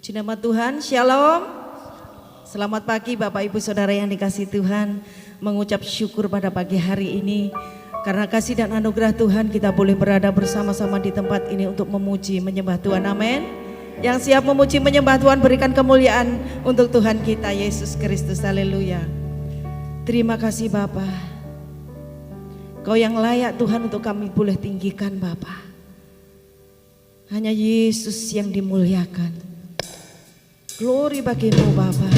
Puji nama Tuhan, Shalom. Selamat pagi Bapak Ibu Saudara yang dikasihi Tuhan. Mengucap syukur pada pagi hari ini karena kasih dan anugerah Tuhan kita boleh berada bersama-sama di tempat ini untuk memuji menyembah Tuhan, amin. Yang siap memuji menyembah Tuhan berikan kemuliaan untuk Tuhan kita Yesus Kristus, haleluya. Terima kasih Bapa, Kau yang layak Tuhan untuk kami boleh tinggikan Bapa. Hanya Yesus yang dimuliakan. Glory bagimu Bapa.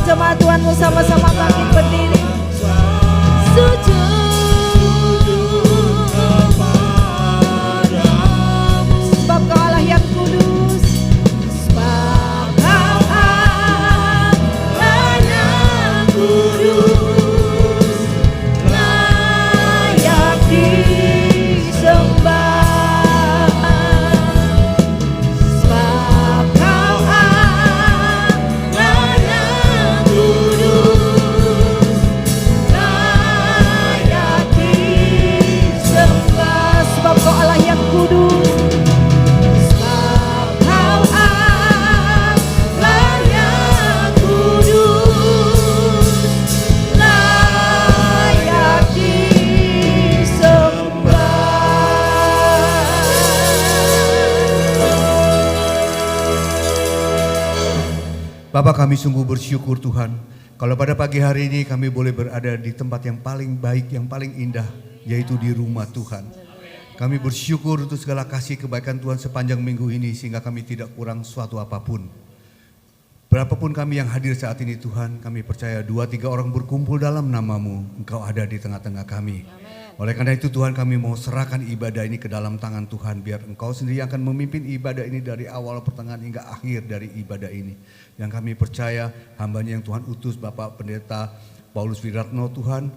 Jemaat Tuhan sama-sama bangkit berdiri. Sujud kepadamu, sebab Kau Allah yang kudus, sebab Kau Allah yang kudus, layak disembah. Bapak, kami sungguh bersyukur Tuhan, kalau pada pagi hari ini kami boleh berada di tempat yang paling baik, yang paling indah, yaitu di rumah Tuhan. Kami bersyukur untuk segala kasih kebaikan Tuhan sepanjang minggu ini, sehingga kami tidak kurang suatu apapun. Berapapun kami yang hadir saat ini Tuhan, kami percaya 2-3 orang berkumpul dalam nama-Mu, Engkau ada di tengah-tengah kami. Oleh karena itu Tuhan, kami mau serahkan ibadah ini ke dalam tangan Tuhan, biar Engkau sendiri akan memimpin ibadah ini dari awal, pertengahan hingga akhir dari ibadah ini. Yang kami percaya hambanya yang Tuhan utus, Bapak Pendeta Paulus Wiratno Tuhan,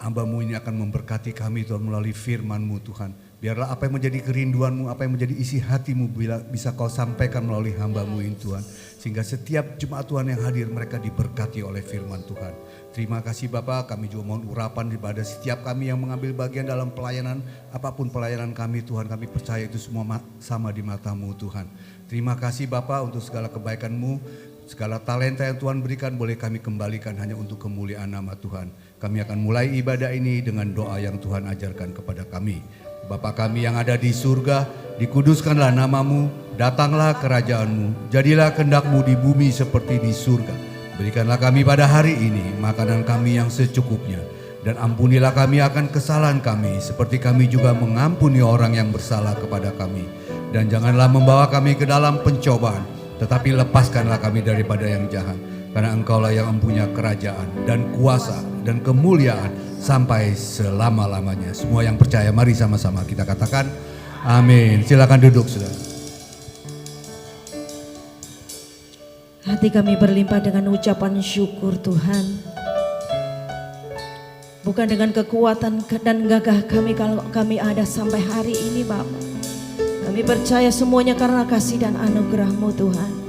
hamba-Mu ini akan memberkati kami Tuhan melalui firman-Mu Tuhan. Biarlah apa yang menjadi kerinduan-Mu, apa yang menjadi isi hati-Mu bisa Kau sampaikan melalui hamba-Mu ini Tuhan. Sehingga setiap jemaat Tuhan yang hadir mereka diberkati oleh firman Tuhan. Terima kasih Bapak, kami juga mohon urapan daripada setiap kami yang mengambil bagian dalam pelayanan. Apapun pelayanan kami Tuhan, kami percaya itu semua sama di mata-Mu Tuhan. Terima kasih Bapak untuk segala kebaikan-Mu, segala talenta yang Tuhan berikan boleh kami kembalikan hanya untuk kemuliaan nama Tuhan. Kami akan mulai ibadah ini dengan doa yang Tuhan ajarkan kepada kami. Bapa kami yang ada di surga, dikuduskanlah nama-Mu, datanglah kerajaan-Mu, jadilah kehendak-Mu di bumi seperti di surga. Berikanlah kami pada hari ini makanan kami yang secukupnya, dan ampunilah kami akan kesalahan kami, seperti kami juga mengampuni orang yang bersalah kepada kami. Dan janganlah membawa kami ke dalam pencobaan, tetapi lepaskanlah kami daripada yang jahat. Karena Engkaulah yang mempunyai kerajaan dan kuasa dan kemuliaan sampai selama-lamanya. Semua yang percaya mari sama-sama kita katakan amin. Silakan duduk saudara. Hati kami berlimpah dengan ucapan syukur Tuhan. Bukan dengan kekuatan dan gagah kami kalau kami ada sampai hari ini Bapak. Kami percaya semuanya karena kasih dan anugerah-Mu Tuhan.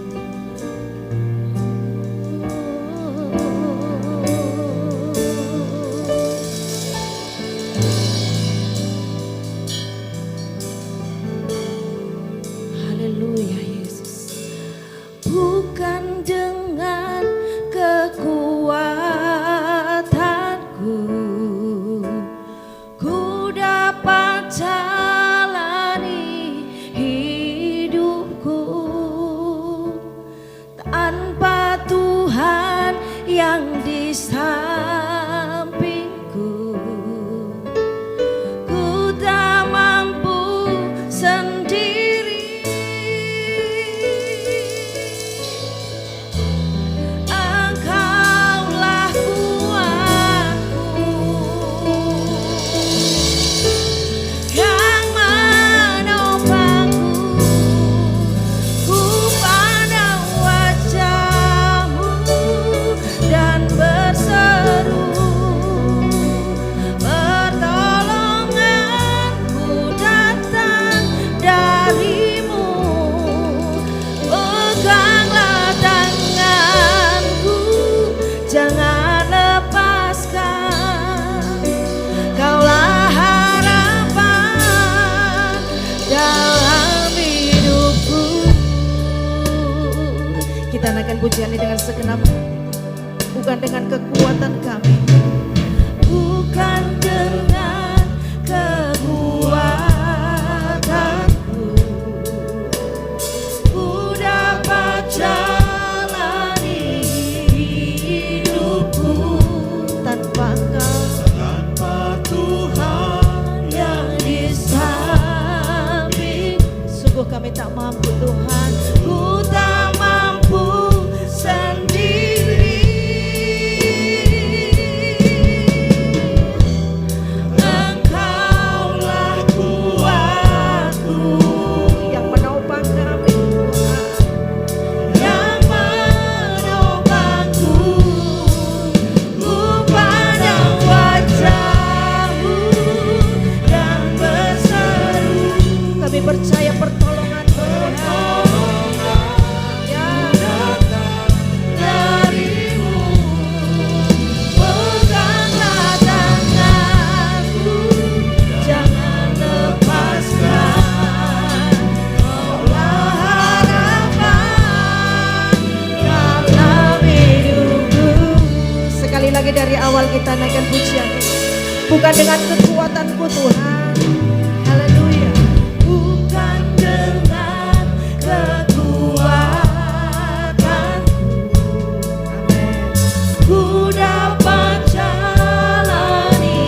Haleluya naikkan pujian ini dengan segenap, bukan dengan kekuatan kami, bukan dengan kekuatanku, ku dapat jalani hidupku tanpa Engkau, tanpa Tuhan yang di samping. Sungguh kami tak mampu Tuhan, ku tak mampu sendiri. Engkaulah kuatku yang menopang kami Tuhan, yang menopangku. Ku pandang wajah-Mu dan berseru, kami percaya pertolongan Tuhan yang datang dari-Mu. Peganglah tanganku, jangan lepaskan. Kaulah harapan dalam hidupku. Sekali lagi dari awal kita naikkan pujian ini. Bukan dengan kekuatanku Tuhan, haleluya. Bukan dengan kekuatanku, amin, ku dapat jalani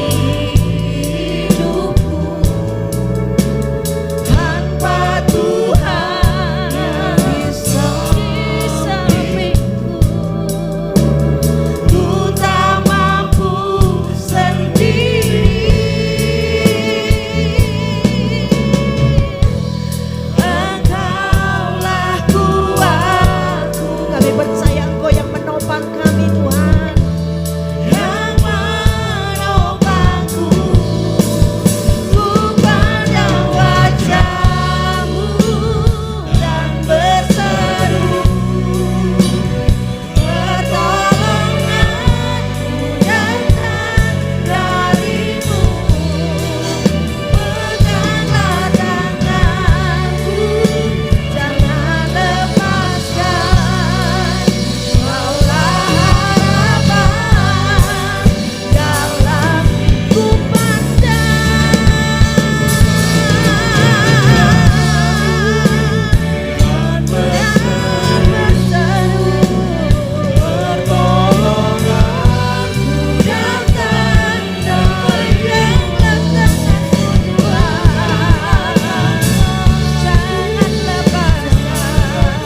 hidupku tanpa Tuhan yang di sampingku. Ku tak mampu sendiri. Engkaulah kuatku, kami percaya Engkau yang menopang kami Tuhan, yang menopangku. Ku pandang wajah-Mu dan berseru, pertolonganku datang dari-Mu. Peganglah tanganku, jangan lepaskan. Kaulah harapan dalam ku pandang dan berseru, pertolonganku datang dari-Mu. Jangan lepaskan.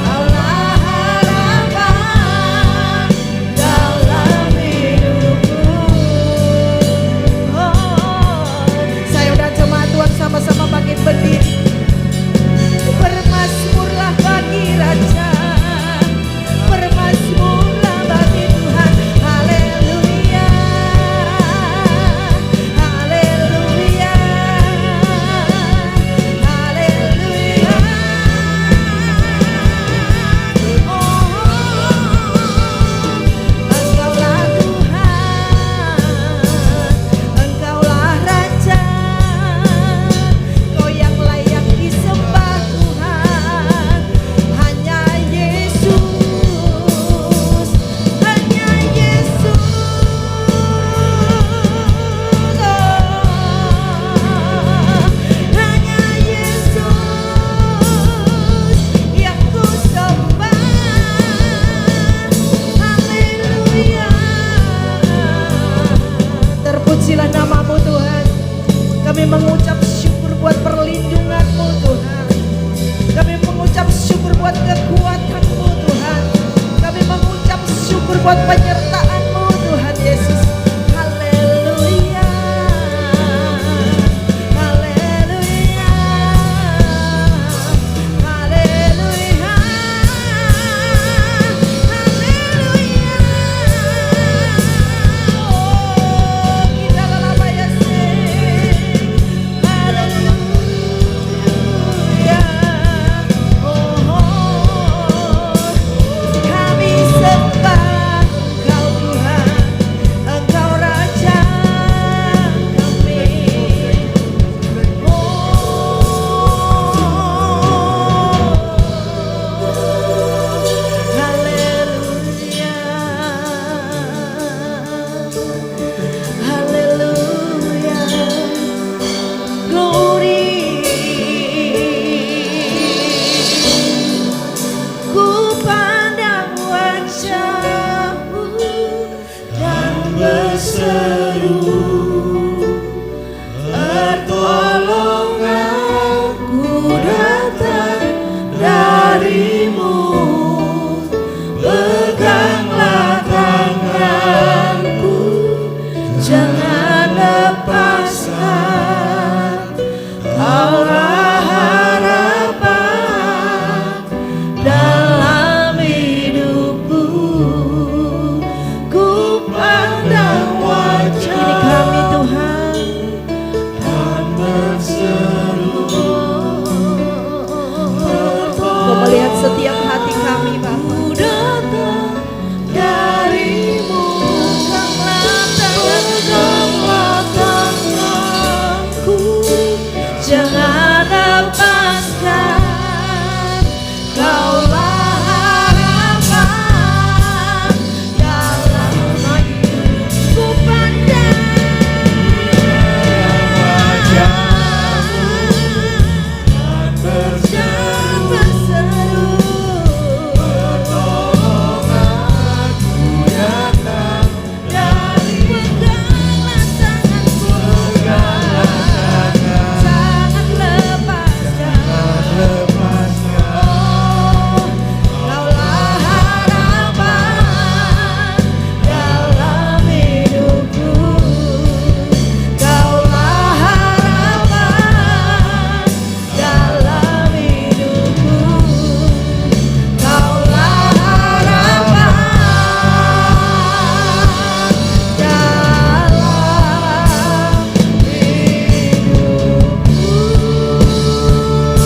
Kaulah harapan dalam hidupku. Saya udah jemaat Tuhan sama-sama bangkit berdiri. Bermazmurlah bagi Raja, bermazmurlah bagi Tuhan. Haleluya, haleluya, haleluya. Engkaulah Tuhan, Engkaulah Raja, Kau yang layak disembah Tuhan. Hanya Yesus, hanya Yesus, hanya Yesus yang ku sembah. Haleluya. Terpujilah nama-Mu Tuhan. Kami mengucap syukur buat perlindungan-Mu Tuhan. Kami mengucap syukur buat kekuatan-Mu Tuhan. Kami mengucap syukur buat penyertaan-Mu Tuhan Yesus. Haleluya, haleluya, haleluya, haleluya. Oh, kita lalabaya sing. Haleluya. Oh, kami sembah Engkau berseru, pertolonganku datang darimu. Peganglah tanganku, jangan lepaskan. Kaulah harapan dalam hidupku. Ku pandang wajah Ini kami Tuhan. dan berseru, Kau melihat setiap hati kami Bapa. datang darimu. Peganglah tanganku, Jangan lepaskan. kaulah harapan dalam hidupku. Pandang wajahmu dan berseru, pertolonganku datang dari peganglah tanganku. Jangan lepaskan. Oh, kaulah harapan dalam hidupku. Kaulah harapan dalam hidupku. Kaulah harapan dalam hidupku.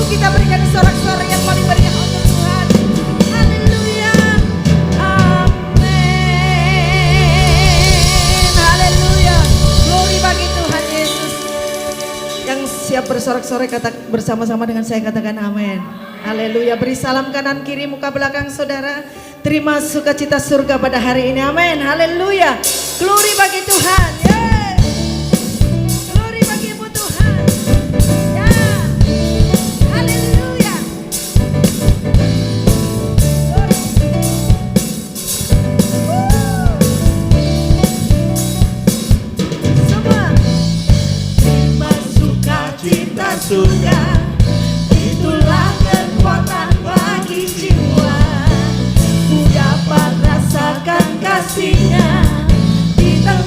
Kita berikan sorak-sorai yang paling meriah untuk Tuhan. Haleluya. Amin. Haleluya. Glory bagi Tuhan Yesus. Yang siap bersorak-sorai kata bersama-sama dengan saya katakan amin. Haleluya. Beri salam kanan kiri muka belakang saudara. Terima sukacita surga pada hari ini. Amin. Haleluya. Glory bagi Tuhan. Yeay. Glory bagi Ibu Tuhan. Ya. Haleluya. Glory. Semua. Terima sukacita surga, itulah kekuatan bagi jiwa. Ku dapat rasakan kasih-Nya di tengah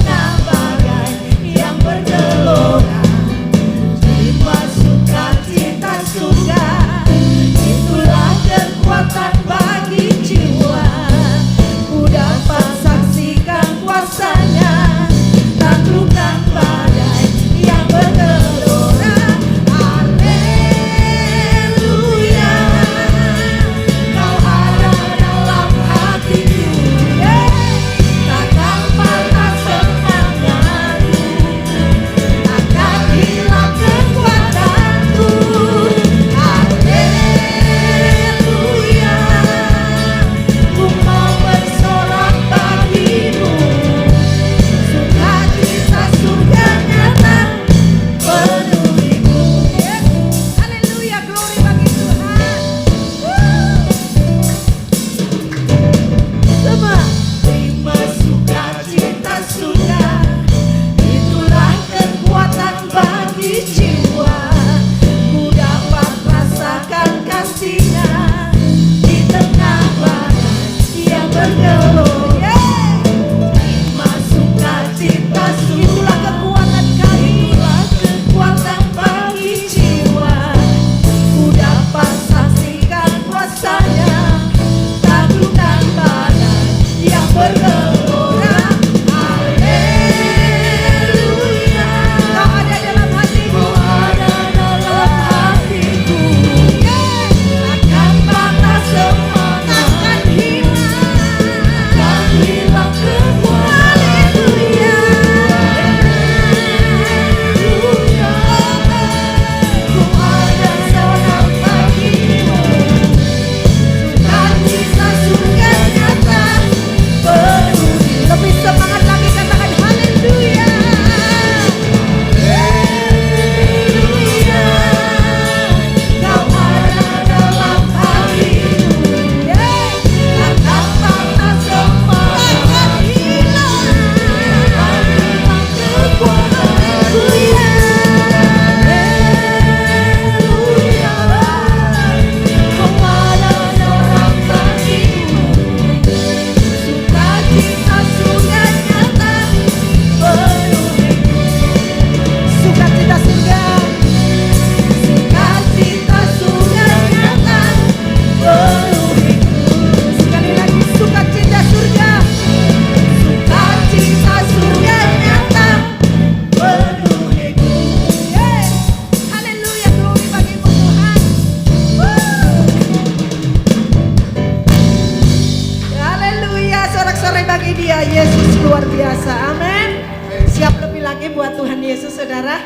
Yesus saudara.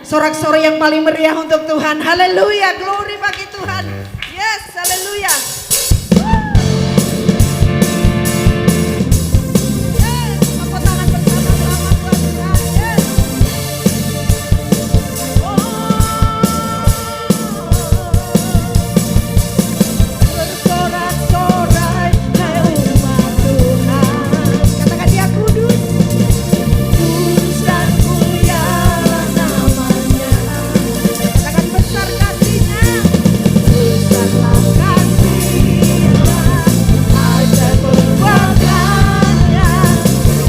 Sorak-sorai yang paling meriah untuk Tuhan. Haleluya, glory bagi Tuhan. Yes, haleluya. Yes, tepuk tangan bersama-sama buat Tuhan. Yes. Bersorak-sorai hai umat Tuhan. Katakan Dia kudus. Kudus dan mulia namanya. Katakan besar kasih-Nya. Besarlah kasih-Nya. Ajaib perbuatannya.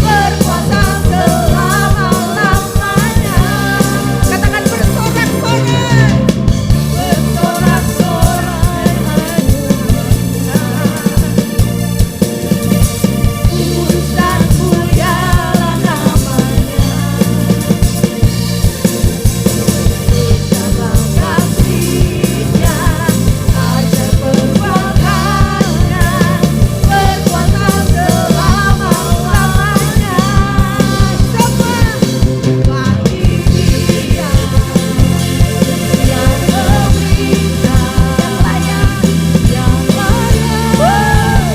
Berkuasa selama-lamanya. Katakan bersorak-sorai. Bersorak-sorai hai kudus dan mulialah namanya. Besarlah kasih-Nya, ajaib perbuatannya, berkuasa selama-lamanya. Semua bagi Dia yang memerintah, yang layak terima segala pujian bagi Dia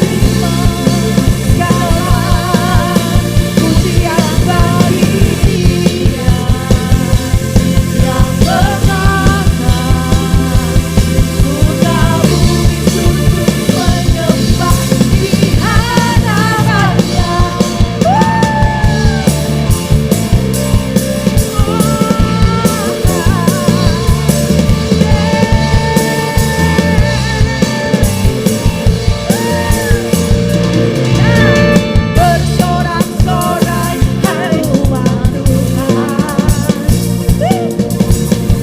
yang berkata, surga bumi sujud menyembah di hadapan-Nya. Bersorak-sorai hai umat Tuhan.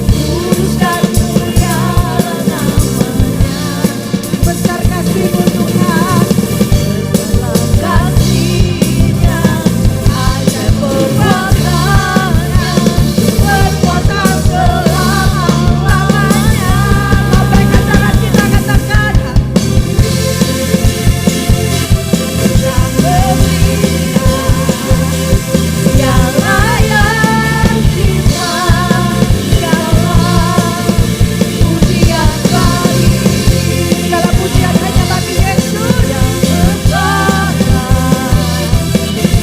Kudus dan mulialah namanya. Besar kasih-Mu Tuhan. Besarlah kasih-Nya, ajaib perbuatannya, berkuasa selama-lamanya. Lambaikan tangan kita, katakan yang memerintah, yang layak kita segala pujian hanya bagi Yesus yang berkata,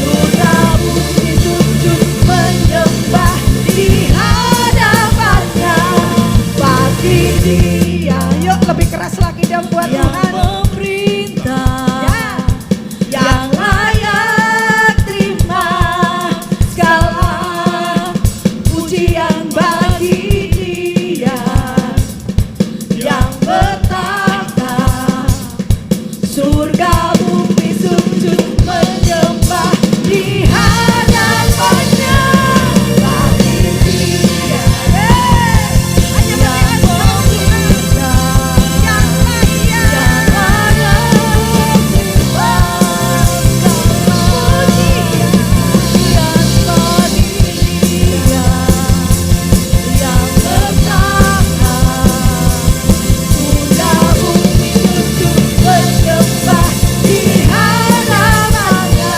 surga bumi sujud menyembah di hadapan-Nya. Bagi Dia, yuk lebih keras lagi dong buat Tuhan. Ya, yang layak terima segala pujian bagi Dia yang bertata, surga bumi sujud menyembah di hadapan-Nya. Bagi Dia, hanya bagi Tuhan yang layak terima pujian bagi Dia yang bertata, surga bumi sujud menyembah di hadapan-Nya.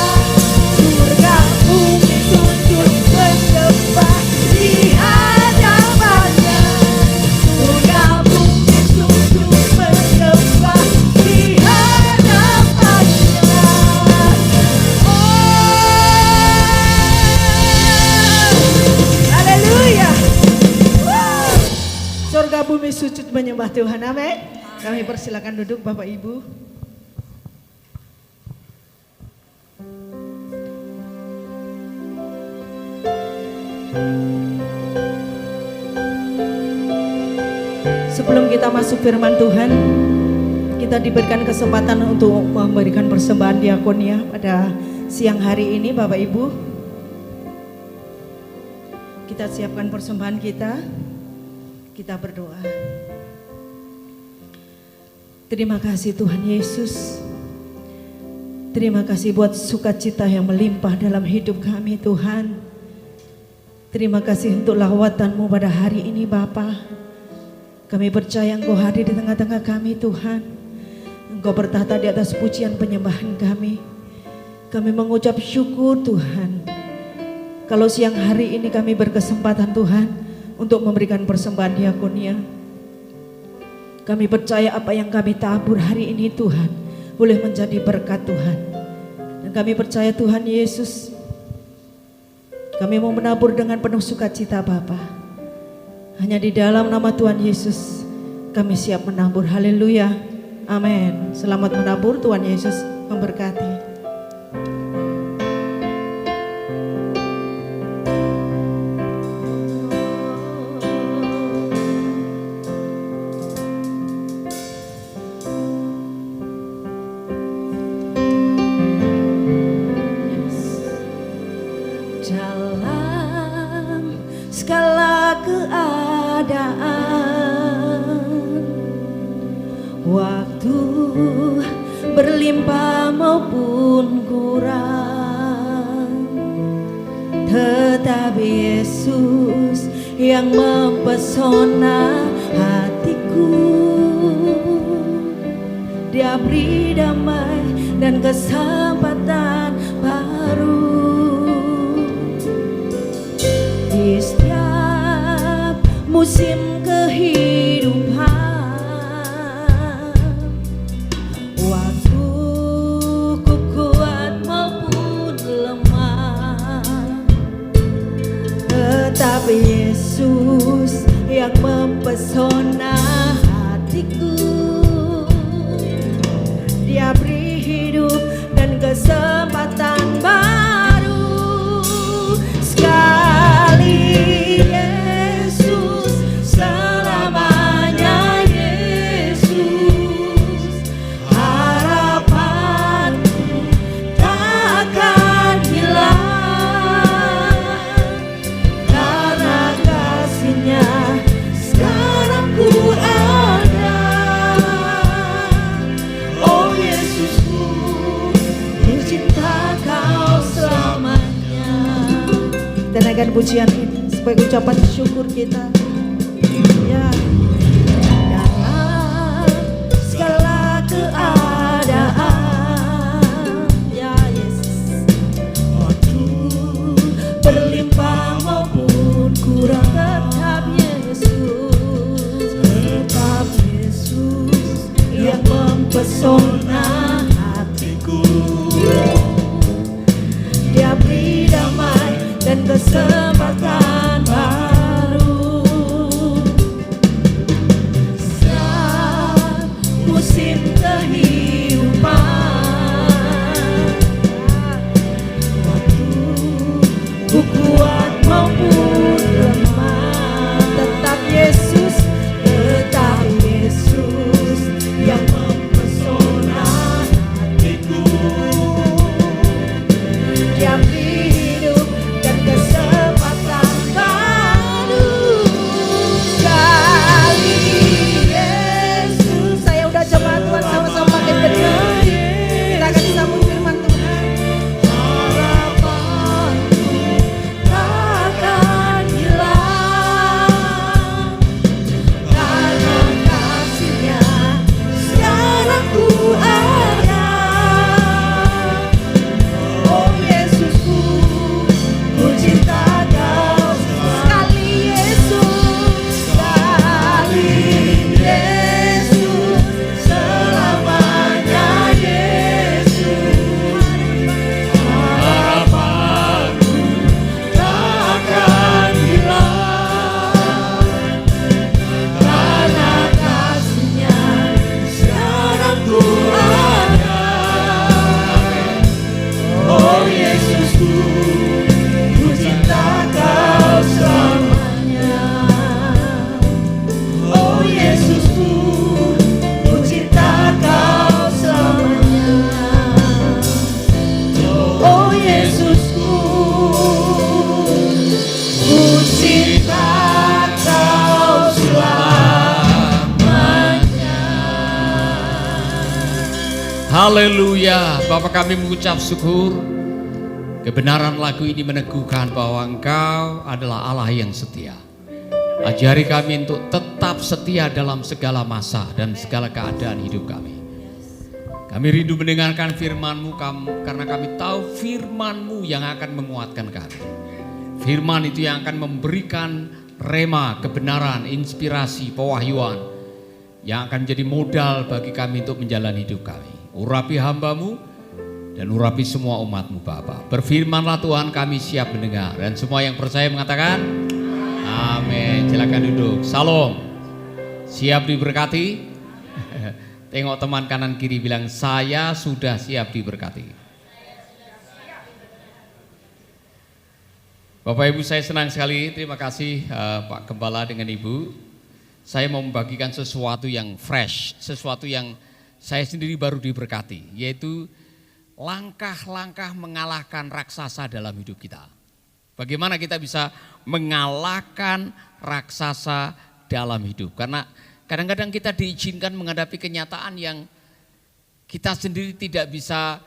Surga bumi sujud menyembah di hadapan-Nya. Surga bumi sujud menyembah di hadapan-Nya. Haleluya. Surga bumi sujud menyembah Tuhan. Amin. Kami persilakan duduk Bapak Ibu. Sebelum kita masuk firman Tuhan, kita diberikan kesempatan untuk memberikan persembahan diakonia pada siang hari ini Bapak Ibu. Kita siapkan persembahan kita berdoa. Terima kasih Tuhan Yesus. Terima kasih buat sukacita yang melimpah dalam hidup kami Tuhan. Terima kasih untuk lawatan-Mu pada hari ini Bapa. Kami percaya Engkau hadir di tengah-tengah kami Tuhan. Engkau bertahta di atas pujian penyembahan kami. Kami mengucap syukur Tuhan. Kalau siang hari ini kami berkesempatan Tuhan untuk memberikan persembahan diakonia, kami percaya apa yang kami tabur hari ini Tuhan boleh menjadi berkat Tuhan. Dan kami percaya Tuhan Yesus, kami mau menabur dengan penuh sukacita Bapa. Hanya di dalam nama Tuhan Yesus kami siap menabur. Haleluya. Amin. Selamat menabur, Tuhan Yesus memberkati. Dalam segala keadaan, waktu berlimpah maupun kurang, tetap Yesus yang mempesona hatiku. Dia beri damai dan kesempatan baru di setiap musim kehidupan. Waktu ku kuat maupun lemah, tetap Yesus yang mempesona hatiku. Dia beri hidup dan kesempatan baru. Sekali Yesus, selamanya Yesus. Harapanku takkan hilang, karena kasih-Nya sekarang ku ada. Oh Yesusku, ku cinta Kau selamanya. Kita naikkan pujian ini sebagai ucapan syukur kita. Ya. Dalam segala keadaan, ya Yesus, waktu berlimpah maupun kurang, tetap Yesus yang mempesona hatiku. Dia beri damai dan kesempatan baru. Saat musim kehidupan, waktu ku kuat maupun lemah, tetap Yesus yang mempesona hatiku. Dia beri hidup dan kesempatan baru. Sekali Yesus, saya udah jemaat Tuhan sama-sama makin benar. Kita akan sambut firman Tuhan. Harapanku takkan hilang, karena kasih-Nya sekarang ku ada. Oh Yesusku, ku cinta Kau sekali Yesus, selamanya Yesus. Harapanku takkan hilang, karena kasih-Nya sekarang ku ada. Oh Yesusku, ku cinta Kau selamanya. Oh Yesusku, ku cinta Kau selamanya. Oh Yesusku, ku cinta Kau selamanya. Haleluya. Bapak kami mengucap syukur. Kebenaran lagu ini meneguhkan bahwa Engkau adalah Allah yang setia. Ajari kami untuk tetap setia dalam segala masa dan segala keadaan hidup kami. Kami rindu mendengarkan firman-Mu karena kami tahu firman-Mu yang akan menguatkan kami. Firman itu yang akan memberikan rema, kebenaran, inspirasi, pewahyuan yang akan menjadi modal bagi kami untuk menjalani hidup kami. Urapi hamba-Mu dan urapi semua umat-Mu Bapa. Berfirmanlah Tuhan, kami siap mendengar. Dan semua yang percaya mengatakan amin. Silakan duduk. Salam. Siap diberkati? Tengok teman kanan kiri, bilang saya sudah siap diberkati. Bapak Ibu, saya senang sekali, terima kasih Pak Gembala dengan Ibu. Saya mau membagikan sesuatu yang fresh, sesuatu yang saya sendiri baru diberkati, yaitu langkah-langkah mengalahkan raksasa dalam hidup kita. Bagaimana kita bisa mengalahkan raksasa dalam hidup? Karena kadang-kadang kita diizinkan menghadapi kenyataan yang kita sendiri tidak bisa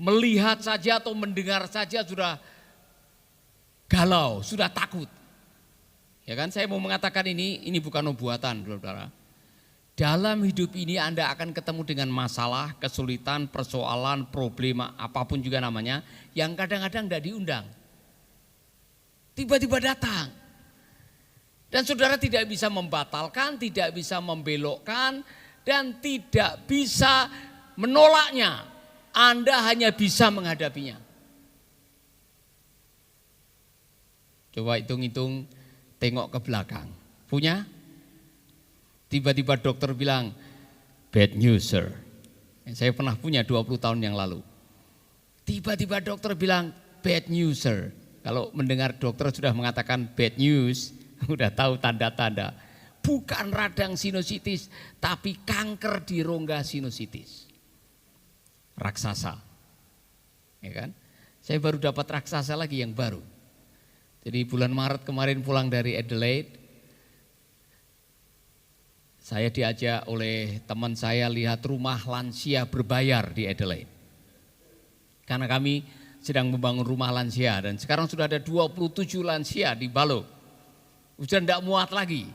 melihat saja atau mendengar saja sudah galau, sudah takut. Ya kan, saya mau mengatakan ini bukan nubuatan, saudara. Dalam hidup ini Anda akan ketemu dengan masalah, kesulitan, persoalan, problema, apapun juga namanya, yang kadang-kadang tidak diundang. Tiba-tiba datang. Dan saudara tidak bisa membatalkan, tidak bisa membelokkan, dan tidak bisa menolaknya. Anda hanya bisa menghadapinya. Coba hitung-hitung, tengok ke belakang. Punya? Tiba-tiba dokter bilang, bad news sir. Saya pernah punya 20 tahun yang lalu. Tiba-tiba dokter bilang, bad news sir. Kalau mendengar dokter sudah mengatakan bad news, udah tahu tanda-tanda. Bukan radang sinusitis, tapi kanker di rongga sinusitis. Raksasa. Ya kan? Saya baru dapat raksasa lagi yang baru. Jadi bulan Maret kemarin pulang dari Adelaide, saya diajak oleh teman saya lihat rumah lansia berbayar di Adelaide. Karena kami sedang membangun rumah lansia dan sekarang sudah ada 27 lansia di Balo. Sudah tidak muat lagi.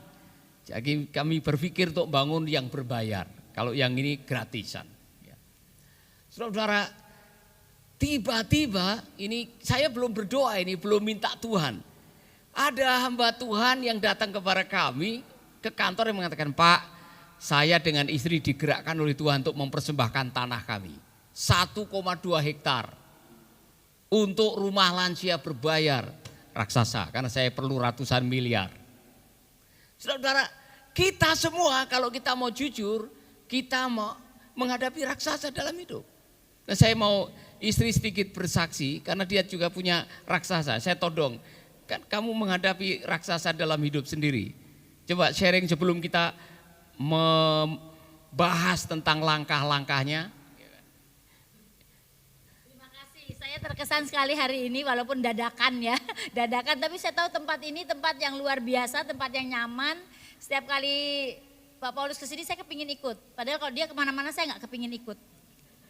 Jadi kami berpikir untuk bangun yang berbayar, kalau yang ini gratisan. Saudara-saudara, tiba-tiba ini saya belum berdoa, ini belum minta Tuhan. Ada hamba Tuhan yang datang kepada kami ke kantor yang mengatakan, Pak, saya dengan istri digerakkan oleh Tuhan untuk mempersembahkan tanah kami 1,2 hektar untuk rumah lansia berbayar raksasa, karena saya perlu ratusan miliar. Saudara, kita semua kalau kita mau jujur, kita mau menghadapi raksasa dalam hidup. Nah, saya mau istri sedikit bersaksi karena dia juga punya raksasa. Saya todong, kan kamu menghadapi raksasa dalam hidup sendiri. Coba sharing sebelum kita membahas tentang langkah-langkahnya. Terima kasih, saya terkesan sekali hari ini walaupun dadakan ya. Dadakan, tapi saya tahu tempat ini tempat yang luar biasa, tempat yang nyaman. Setiap kali Pak Paulus kesini saya kepingin ikut. Padahal kalau dia kemana-mana saya nggak kepingin ikut.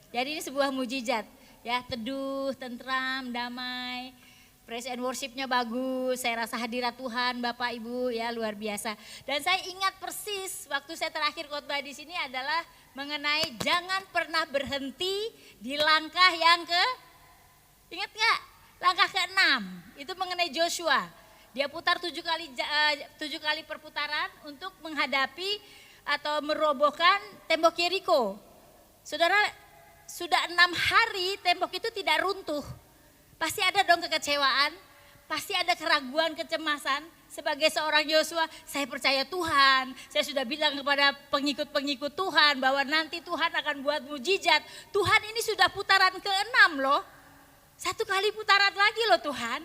Jadi ini sebuah mujizat, ya, teduh, tentram, damai, praise and worship-nya bagus. Saya rasa hadirat Tuhan, Bapak Ibu, ya, luar biasa. Dan saya ingat persis waktu saya terakhir khotbah di sini adalah mengenai jangan pernah berhenti di langkah yang ingat nggak? Langkah ke-6 itu mengenai Joshua. Dia putar 7 kali perputaran untuk menghadapi atau merobohkan tembok Yeriko. Saudara, sudah 6 hari tembok itu tidak runtuh. Pasti ada dong kekecewaan, pasti ada keraguan, kecemasan. Sebagai seorang Yosua, saya percaya Tuhan. Saya sudah bilang kepada pengikut-pengikut Tuhan bahwa nanti Tuhan akan buat mujizat. Tuhan, ini sudah putaran ke-6 loh. 1 kali putaran lagi loh Tuhan.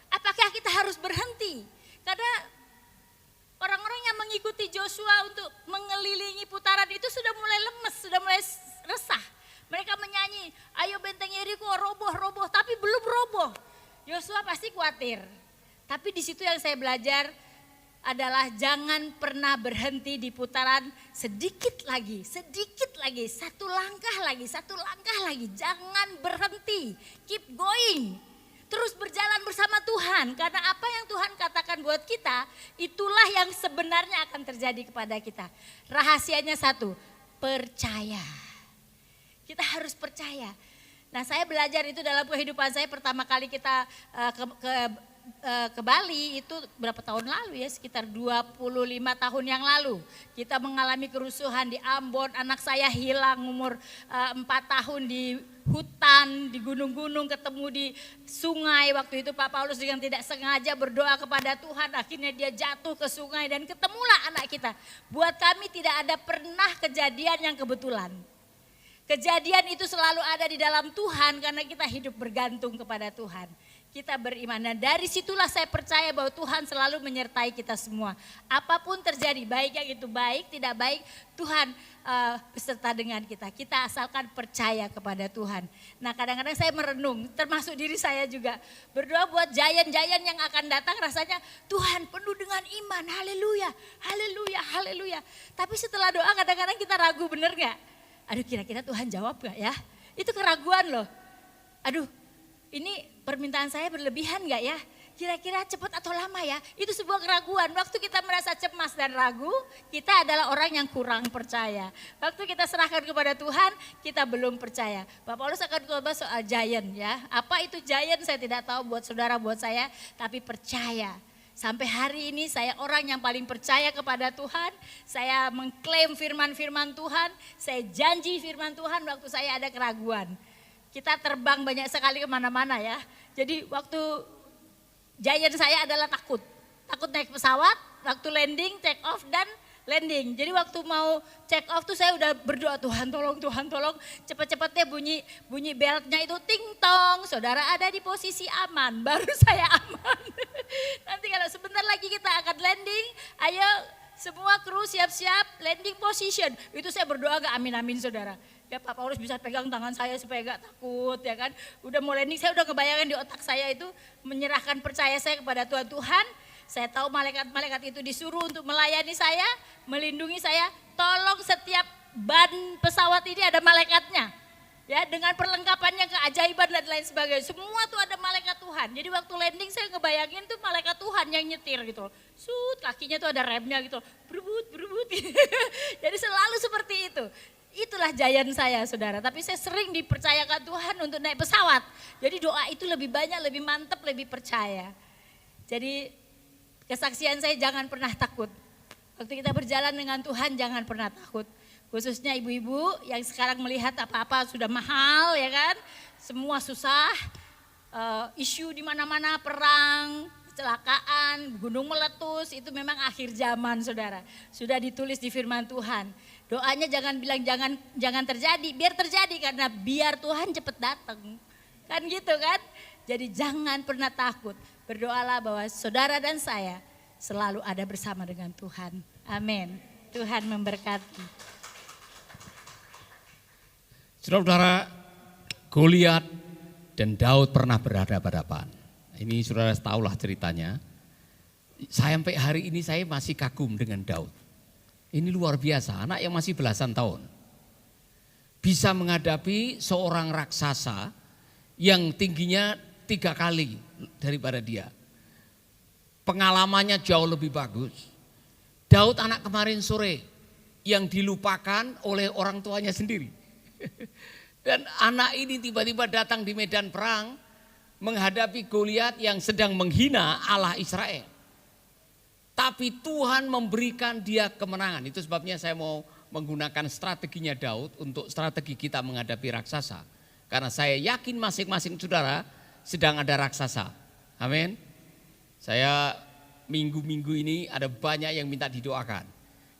Apakah kita harus berhenti? Karena orang-orang yang mengikuti Joshua untuk mengelilingi putaran itu sudah mulai lemes, sudah mulai resah. Mereka menyanyi, ayo benteng Yeriko roboh, tapi belum roboh. Yosua pasti khawatir. Tapi di situ yang saya belajar adalah jangan pernah berhenti di putaran sedikit lagi, 1 langkah lagi, jangan berhenti, keep going. Terus berjalan bersama Tuhan, karena apa yang Tuhan katakan buat kita, itulah yang sebenarnya akan terjadi kepada kita. Rahasianya 1, percaya. Kita harus percaya. Nah saya belajar itu dalam kehidupan saya pertama kali kita ke Bali itu berapa tahun lalu ya, sekitar 25 tahun yang lalu. Kita mengalami kerusuhan di Ambon, anak saya hilang umur 4 tahun di hutan, di gunung-gunung, ketemu di sungai. Waktu itu Pak Paulus dengan tidak sengaja berdoa kepada Tuhan, akhirnya dia jatuh ke sungai dan ketemulah anak kita. Buat kami tidak ada pernah kejadian yang kebetulan. Kejadian itu selalu ada di dalam Tuhan karena kita hidup bergantung kepada Tuhan. Kita beriman dan dari situlah saya percaya bahwa Tuhan selalu menyertai kita semua. Apapun terjadi, baik yang itu baik, tidak baik, Tuhan beserta dengan kita. Kita asalkan percaya kepada Tuhan. Nah kadang-kadang saya merenung, termasuk diri saya juga. Berdoa buat giant-giant yang akan datang, rasanya Tuhan penuh dengan iman, haleluya, haleluya, haleluya. Tapi setelah doa kadang-kadang kita ragu, bener gak? Aduh kira-kira Tuhan jawab gak ya? Itu keraguan loh. Aduh ini permintaan saya berlebihan gak ya? Kira-kira cepat atau lama ya? Itu sebuah keraguan. Waktu kita merasa cemas dan ragu, kita adalah orang yang kurang percaya. Waktu kita serahkan kepada Tuhan, kita belum percaya. Pak Paulus akan khotbah soal giant ya. Apa itu giant saya tidak tahu buat saudara, buat saya. Tapi percaya. Sampai hari ini saya orang yang paling percaya kepada Tuhan. Saya mengklaim firman-firman Tuhan. Saya janji firman Tuhan waktu saya ada keraguan. Kita terbang banyak sekali kemana-mana ya. Jadi waktu giant saya adalah takut. Takut naik pesawat, waktu landing, take off dan landing. Jadi waktu mau check off tuh saya udah berdoa, Tuhan tolong, cepet-cepetnya bunyi beltnya itu ting tong. Saudara ada di posisi aman, baru saya aman. Nanti kalau sebentar lagi kita akan landing, ayo semua kru siap-siap landing position. Itu saya berdoa gak amin-amin saudara. Ya Pak Paulus bisa pegang tangan saya supaya gak takut ya kan. Udah mau landing saya udah kebayangin di otak saya itu menyerahkan percaya saya kepada Tuhan. Tuhan saya tahu malaikat-malaikat itu disuruh untuk melayani saya, melindungi saya. Tolong setiap ban pesawat ini ada malaikatnya. Ya dengan perlengkapannya, keajaiban dan lain sebagainya. Semua tuh ada malaikat Tuhan. Jadi waktu landing saya ngebayangin tuh malaikat Tuhan yang nyetir gitu. Sut kakinya tuh ada remnya gitu. Berubut. Jadi selalu seperti itu. Itulah giant saya saudara, tapi saya sering dipercayakan Tuhan untuk naik pesawat. Jadi doa itu lebih banyak, lebih mantap, lebih percaya. Jadi kesaksian saya jangan pernah takut. Waktu kita berjalan dengan Tuhan jangan pernah takut. Khususnya ibu-ibu yang sekarang melihat apa-apa sudah mahal ya kan. Semua susah, isu di mana-mana, perang, kecelakaan, gunung meletus, itu memang akhir zaman saudara. Sudah ditulis di firman Tuhan. Doanya jangan bilang jangan terjadi, biar terjadi karena biar Tuhan cepat datang. Kan gitu kan? Jadi jangan pernah takut. Berdoalah bahwa saudara dan saya selalu ada bersama dengan Tuhan. Amin. Tuhan memberkati. Saudara-saudara, Goliat dan Daud pernah berhadapan-hadapan. Ini saudara tahulah ceritanya. Sampai hari ini saya masih kagum dengan Daud. Ini luar biasa, anak yang masih belasan tahun. Bisa menghadapi seorang raksasa yang tingginya 3 kali daripada dia. Pengalamannya jauh lebih bagus. Daud anak kemarin sore yang dilupakan oleh orang tuanya sendiri. Dan anak ini tiba-tiba datang di medan perang menghadapi Goliat yang sedang menghina Allah Israel. Tapi Tuhan memberikan dia kemenangan. Itu sebabnya saya mau menggunakan strateginya Daud untuk strategi kita menghadapi raksasa. Karena saya yakin masing-masing saudara sedang ada raksasa. Amin. Saya minggu-minggu ini ada banyak yang minta didoakan.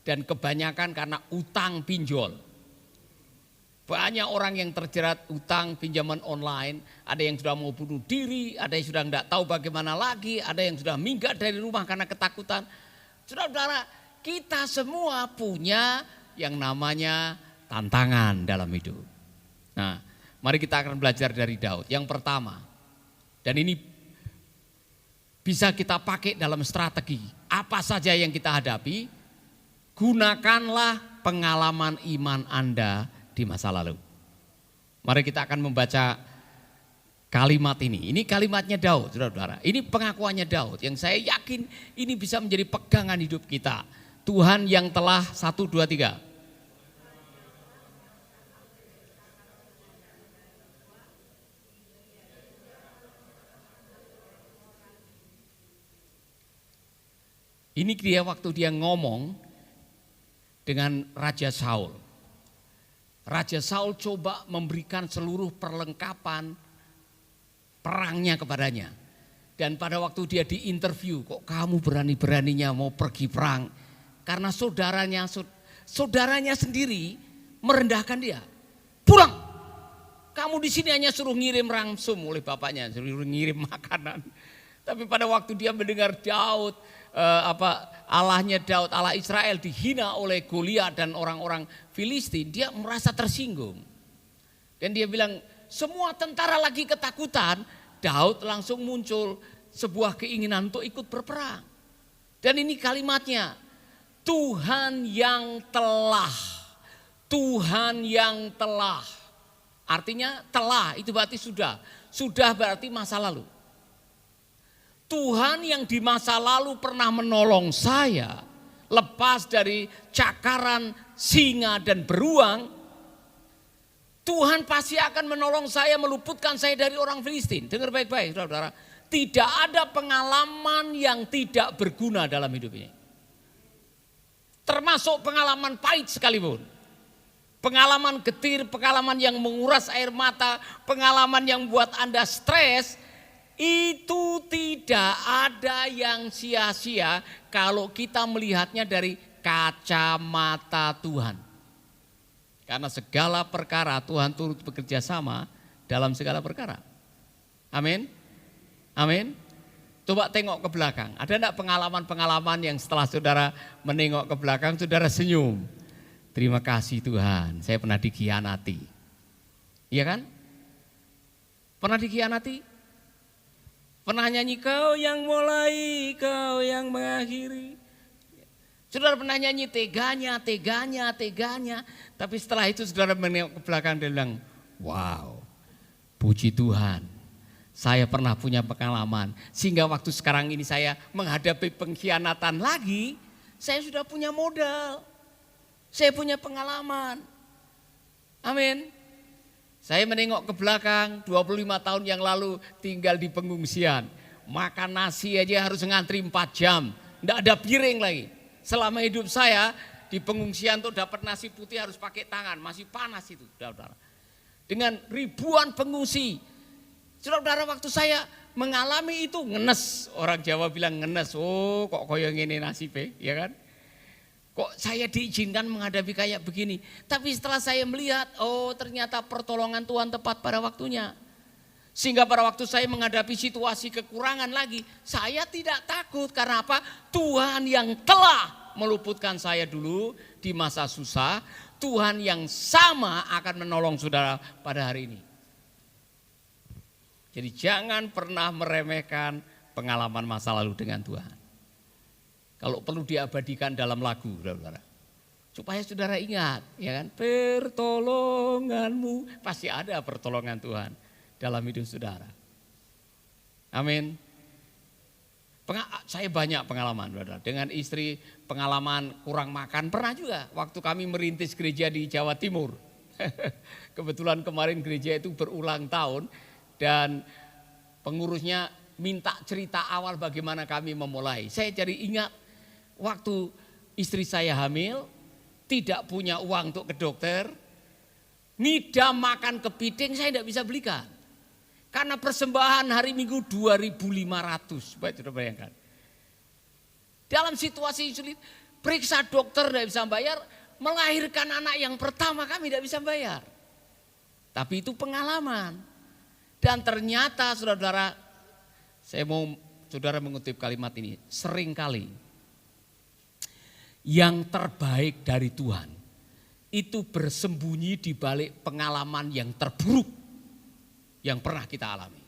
Dan kebanyakan karena utang pinjol. Banyak orang yang terjerat utang pinjaman online, ada yang sudah mau bunuh diri, ada yang sudah tidak tahu bagaimana lagi, ada yang sudah minggat dari rumah karena ketakutan. Saudara-saudara, kita semua punya yang namanya tantangan dalam hidup. Nah, mari kita akan belajar dari Daud. Yang pertama, dan ini bisa kita pakai dalam strategi, apa saja yang kita hadapi, gunakanlah pengalaman iman Anda di masa lalu. Mari kita akan membaca kalimat ini. Ini kalimatnya Daud, saudara-saudara. Ini pengakuannya Daud yang saya yakin ini bisa menjadi pegangan hidup kita. Tuhan yang telah 1, 2, 3. Ini dia waktu dia ngomong dengan Raja Saul. Raja Saul coba memberikan seluruh perlengkapan perangnya kepadanya. Dan pada waktu dia diinterview, kok kamu berani-beraninya mau pergi perang? Karena saudaranya sendiri merendahkan dia. Pulang, kamu di sini hanya suruh ngirim ransum oleh bapaknya, suruh ngirim makanan. Tapi pada waktu dia mendengar Daud, Allahnya Daud, Allah Israel dihina oleh Goliat dan orang-orang Filistin, dia merasa tersinggung. Dan dia bilang, semua tentara lagi ketakutan, Daud langsung muncul sebuah keinginan untuk ikut berperang. Dan ini kalimatnya, Tuhan yang telah. Tuhan yang telah. Artinya telah itu berarti sudah. Sudah berarti masa lalu. Tuhan yang di masa lalu pernah menolong saya lepas dari cakaran singa dan beruang. Tuhan pasti akan menolong saya, meluputkan saya dari orang Filistin. Dengar baik-baik saudara. Tidak ada pengalaman yang tidak berguna dalam hidup ini. Termasuk pengalaman pahit sekalipun. Pengalaman getir, pengalaman yang menguras air mata, pengalaman yang buat Anda stres. Itu tidak ada yang sia-sia kalau kita melihatnya dari kacamata Tuhan. Karena segala perkara Tuhan turut bekerja sama dalam segala perkara. Amin. Amin. Coba tengok ke belakang. Ada enggak pengalaman-pengalaman yang setelah saudara menengok ke belakang saudara senyum? Terima kasih Tuhan, saya pernah dikhianati. Iya kan? Pernah dikhianati? Pernah nyanyi kau yang mulai, kau yang mengakhiri. Saudara pernah nyanyi teganya. Tapi setelah itu saudara menengok ke belakang dan bilang, wow, puji Tuhan. Saya pernah punya pengalaman. Sehingga waktu sekarang ini saya menghadapi pengkhianatan lagi, saya sudah punya modal. Saya punya pengalaman. Amin. Saya menengok ke belakang 25 tahun yang lalu tinggal di pengungsian. Makan nasi aja harus ngantri 4 jam. Tidak ada piring lagi. Selama hidup saya di pengungsian tuh dapat nasi putih harus pakai tangan, masih panas itu, saudara. Dengan ribuan pengungsi, saudara, waktu saya mengalami itu ngenes, orang Jawa bilang ngenes. Oh, kok koyong ini nasibnya, ya kan? Kok saya diizinkan menghadapi kayak begini? Tapi setelah saya melihat, oh ternyata pertolongan Tuhan tepat pada waktunya. Sehingga pada waktu saya menghadapi situasi kekurangan lagi, saya tidak takut. Karena apa? Tuhan yang telah meluputkan saya dulu di masa susah, Tuhan yang sama akan menolong saudara pada hari ini. Jadi jangan pernah meremehkan pengalaman masa lalu dengan Tuhan. Kalau perlu diabadikan dalam lagu, saudara. Supaya saudara ingat, ya kan? Pertolonganmu, pasti ada pertolongan Tuhan dalam hidup saudara. Amin. Saya banyak pengalaman, saudara. Dengan istri pengalaman kurang makan, pernah juga waktu kami merintis gereja di Jawa Timur. Kebetulan kemarin gereja itu berulang tahun dan pengurusnya minta cerita awal bagaimana kami memulai. Saya jadi ingat waktu istri saya hamil, tidak punya uang untuk ke dokter, ngidam makan kepiting saya tidak bisa belikan. Karena persembahan hari Minggu 2.500, baik sudah bayangkan. Dalam situasi sulit, periksa dokter tidak bisa bayar, melahirkan anak yang pertama kami tidak bisa bayar. Tapi itu pengalaman. Dan ternyata saudara, saya mau saudara mengutip kalimat ini, seringkali yang terbaik dari Tuhan itu bersembunyi di balik pengalaman yang terburuk yang pernah kita alami.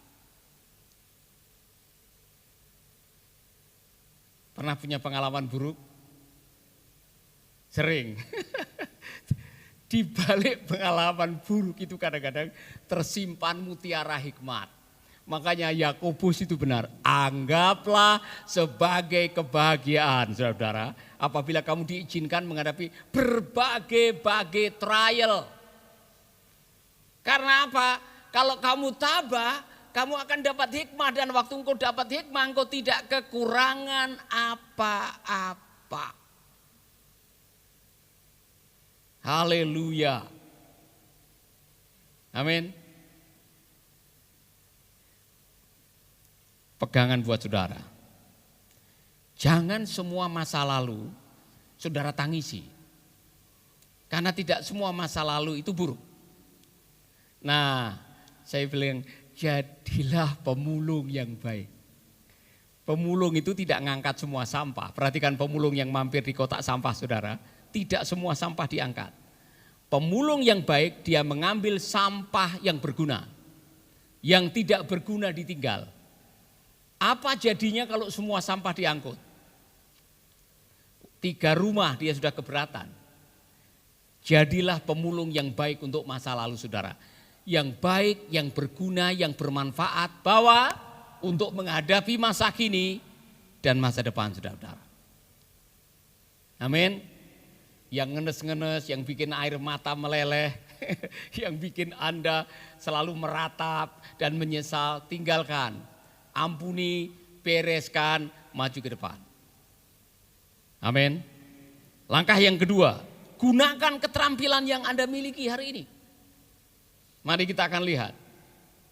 Pernah punya pengalaman buruk? Sering. Di balik pengalaman buruk itu kadang-kadang tersimpan mutiara hikmat. Makanya Yakobus itu benar, anggaplah sebagai kebahagiaan saudara apabila kamu diizinkan menghadapi berbagai trial. Karena apa? Kalau kamu tabah, Kamu akan dapat hikmah dan waktu engkau dapat hikmah engkau tidak kekurangan apa-apa. Haleluya. Amin. Pegangan buat saudara. Jangan semua masa lalu saudara tangisi. Karena tidak semua masa lalu itu buruk. Nah, saya bilang jadilah pemulung yang baik. Pemulung itu tidak ngangkat semua sampah. Perhatikan pemulung yang mampir di kotak sampah saudara. Tidak semua sampah diangkat. Pemulung yang baik dia mengambil sampah yang berguna. Yang tidak berguna ditinggal. Apa jadinya kalau semua sampah diangkut? 3 rumah dia sudah keberatan. Jadilah pemulung yang baik untuk masa lalu saudara. Yang baik, yang berguna, yang bermanfaat, bawa untuk menghadapi masa kini dan masa depan saudara-saudara. Amin. Yang ngenes-ngenes, yang bikin air mata meleleh, yang bikin Anda selalu meratap dan menyesal, tinggalkan. Ampuni, bereskan, maju ke depan. Amin. Langkah yang kedua, gunakan keterampilan yang Anda miliki hari ini. Mari kita akan lihat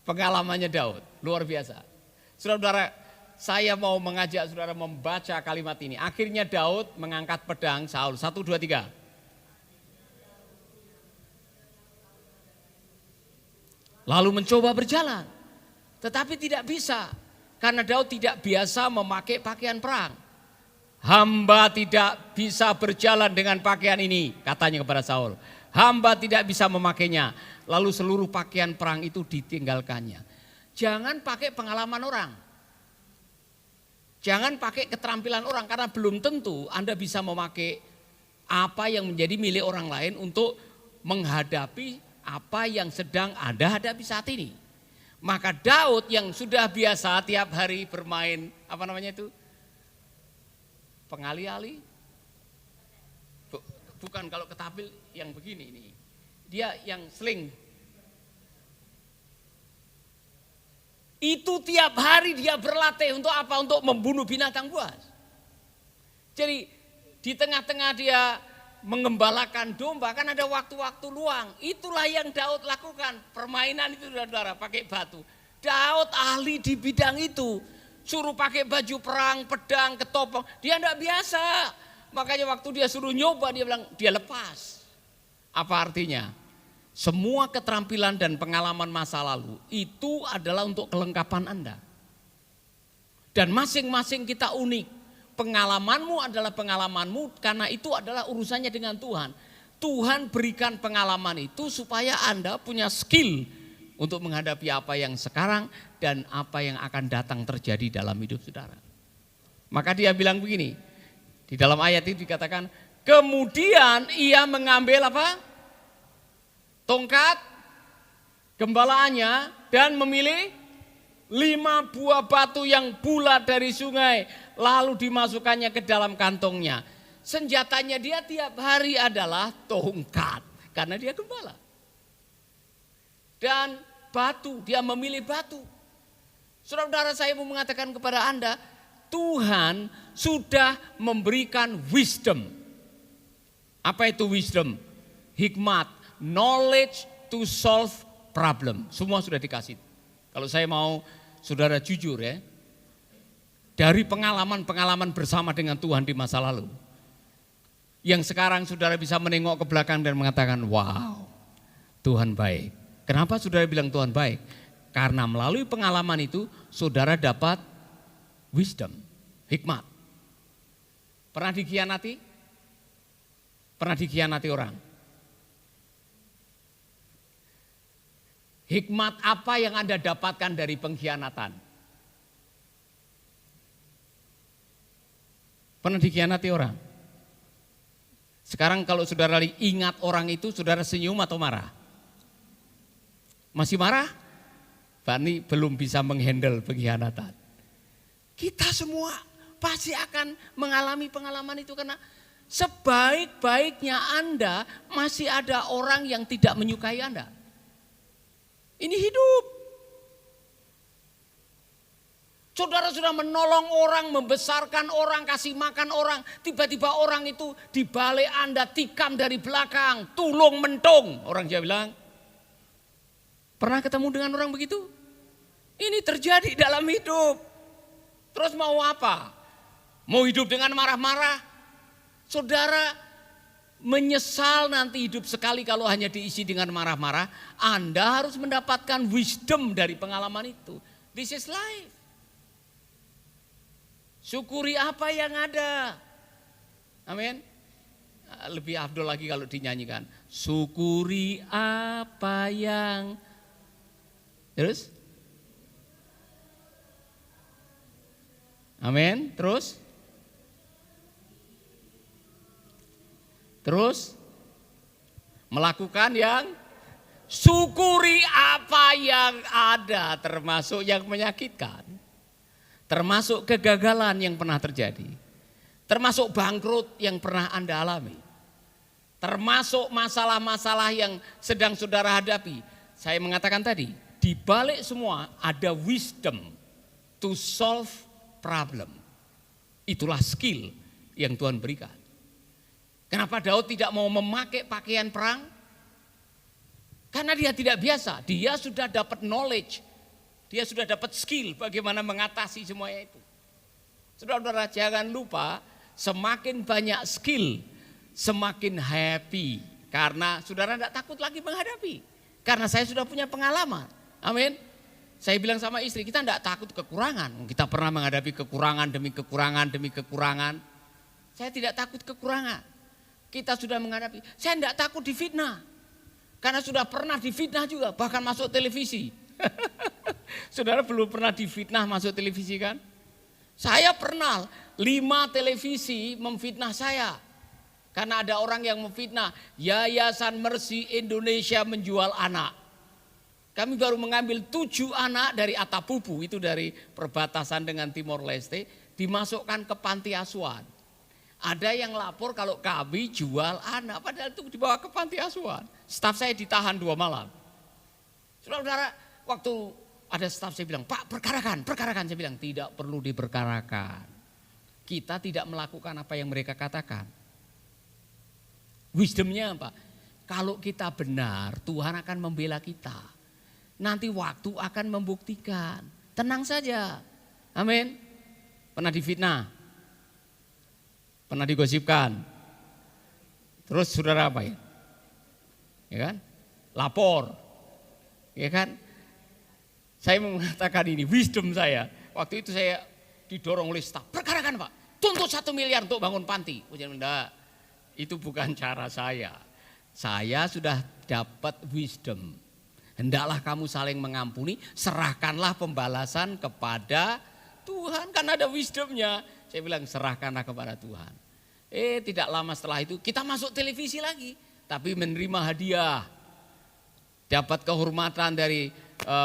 pengalamannya Daud, luar biasa. Saudara-saudara, saya mau mengajak saudara membaca kalimat ini. Akhirnya Daud mengangkat pedang Saul. 1, 2, 3. Lalu mencoba berjalan, tetapi tidak bisa. Karena Daud tidak biasa memakai pakaian perang. Hamba tidak bisa berjalan dengan pakaian ini, katanya kepada Saul. Hamba tidak bisa memakainya. Lalu seluruh pakaian perang itu ditinggalkannya. Jangan pakai pengalaman orang. Jangan pakai keterampilan orang karena belum tentu Anda bisa memakai apa yang menjadi milik orang lain untuk menghadapi apa yang sedang Anda hadapi saat ini. Maka Daud yang sudah biasa tiap hari bermain apa namanya itu? Pengali-ali. Bukan kalau ketapil yang begini ini. Dia yang sling. Itu tiap hari dia berlatih untuk apa? Untuk membunuh binatang buas. Jadi di tengah-tengah dia mengembalakan domba kan ada waktu-waktu luang. Itulah yang Daud lakukan. Permainan itu saudara-saudara pakai batu. Daud ahli di bidang itu. Suruh pakai baju perang, pedang, ketopong. Dia enggak biasa. Makanya waktu dia suruh nyoba dia bilang dia lepas. Apa artinya? Semua keterampilan dan pengalaman masa lalu itu adalah untuk kelengkapan Anda. Dan masing-masing kita unik. Pengalamanmu adalah pengalamanmu karena itu adalah urusannya dengan Tuhan. Tuhan berikan pengalaman itu supaya Anda punya skill untuk menghadapi apa yang sekarang dan apa yang akan datang terjadi dalam hidup saudara. Maka dia bilang begini, di dalam ayat itu dikatakan, kemudian ia mengambil apa? Tongkat gembalaannya dan memilih 5 buah batu yang bulat dari sungai, lalu dimasukkannya ke dalam kantongnya. Senjatanya dia tiap hari adalah tongkat, karena dia gembala. Dan batu, dia memilih batu. Saudara-saudara, saya mau mengatakan kepada Anda, Tuhan sudah memberikan wisdom. Apa itu wisdom? Hikmat, knowledge to solve problem. Semua sudah dikasih. Kalau saya mau saudara jujur ya, dari pengalaman-pengalaman bersama dengan Tuhan di masa lalu, yang sekarang saudara bisa menengok ke belakang dan mengatakan, wow, Tuhan baik. Kenapa saudara bilang Tuhan baik? Karena melalui pengalaman itu saudara dapat wisdom, hikmat. Pernah dikhianati? Pernah dikhianati orang? Hikmat apa yang Anda dapatkan dari pengkhianatan? Pernah dikhianati orang? Sekarang kalau saudara ingat orang itu, saudara senyum atau marah? Masih marah? Berarti belum bisa menghandle pengkhianatan. Kita semua pasti akan mengalami pengalaman itu karena sebaik-baiknya Anda masih ada orang yang tidak menyukai Anda. Ini hidup. Saudara sudah menolong orang, membesarkan orang, kasih makan orang. Tiba-tiba orang itu dibalik Anda tikam dari belakang. Tulung mentung. Orang Jawa bilang. Pernah ketemu dengan orang begitu? Ini terjadi dalam hidup. Terus mau apa? Mau hidup dengan marah-marah? Saudara menyesal nanti hidup sekali kalau hanya diisi dengan marah-marah. Anda harus mendapatkan wisdom dari pengalaman itu. This is life. Syukuri apa yang ada. Amin. Lebih afdol lagi kalau dinyanyikan. Syukuri apa yang. Terus? Amin. Terus? Terus? Melakukan yang. Syukuri apa yang ada, termasuk yang menyakitkan. Termasuk kegagalan yang pernah terjadi. Termasuk bangkrut yang pernah Anda alami. Termasuk masalah-masalah yang sedang saudara hadapi. Saya mengatakan tadi, di balik semua ada wisdom to solve problem. Itulah skill yang Tuhan berikan. Kenapa Daud tidak mau memakai pakaian perang? Karena dia tidak biasa, dia sudah dapat knowledge. Dia sudah dapat skill bagaimana mengatasi semuanya itu. Saudara-saudara jangan lupa semakin banyak skill semakin happy. Karena saudara tidak takut lagi menghadapi. Karena saya sudah punya pengalaman. Amin. Saya bilang sama istri kita tidak takut kekurangan. Kita pernah menghadapi kekurangan demi kekurangan demi kekurangan. Saya tidak takut kekurangan. Kita sudah menghadapi. Saya tidak takut difitnah. Karena sudah pernah difitnah juga bahkan masuk televisi. Saudara belum pernah difitnah masuk televisi kan? Saya pernah 5 televisi memfitnah saya. Karena ada orang yang memfitnah, Yayasan Mercy Indonesia menjual anak. Kami baru mengambil 7 anak dari Atapupu, itu dari perbatasan dengan Timor Leste, dimasukkan ke panti asuhan. Ada yang lapor kalau kami jual anak, padahal itu dibawa ke panti asuhan. Staf saya ditahan 2 malam. Saudara-saudara, waktu ada staf saya bilang, Pak perkarakan. Saya bilang tidak perlu diperkarakan. Kita tidak melakukan apa yang mereka katakan. Wisdomnya apa? Kalau kita benar, Tuhan akan membela kita. Nanti waktu akan membuktikan. Tenang saja. Amin. Pernah difitnah? Pernah digosipkan? Terus saudara apa ya? Ya kan? Lapor. Ya kan? Saya mengatakan ini wisdom saya. Waktu itu saya didorong oleh staf. Perkarakan Pak, tuntut 1 miliar untuk bangun panti. Enggak, itu bukan cara saya. Saya sudah dapat wisdom. Hendaklah kamu saling mengampuni, serahkanlah pembalasan kepada Tuhan. Karena ada wisdomnya. Saya bilang serahkanlah kepada Tuhan. Tidak lama setelah itu kita masuk televisi lagi. Tapi menerima hadiah. Dapat kehormatan dari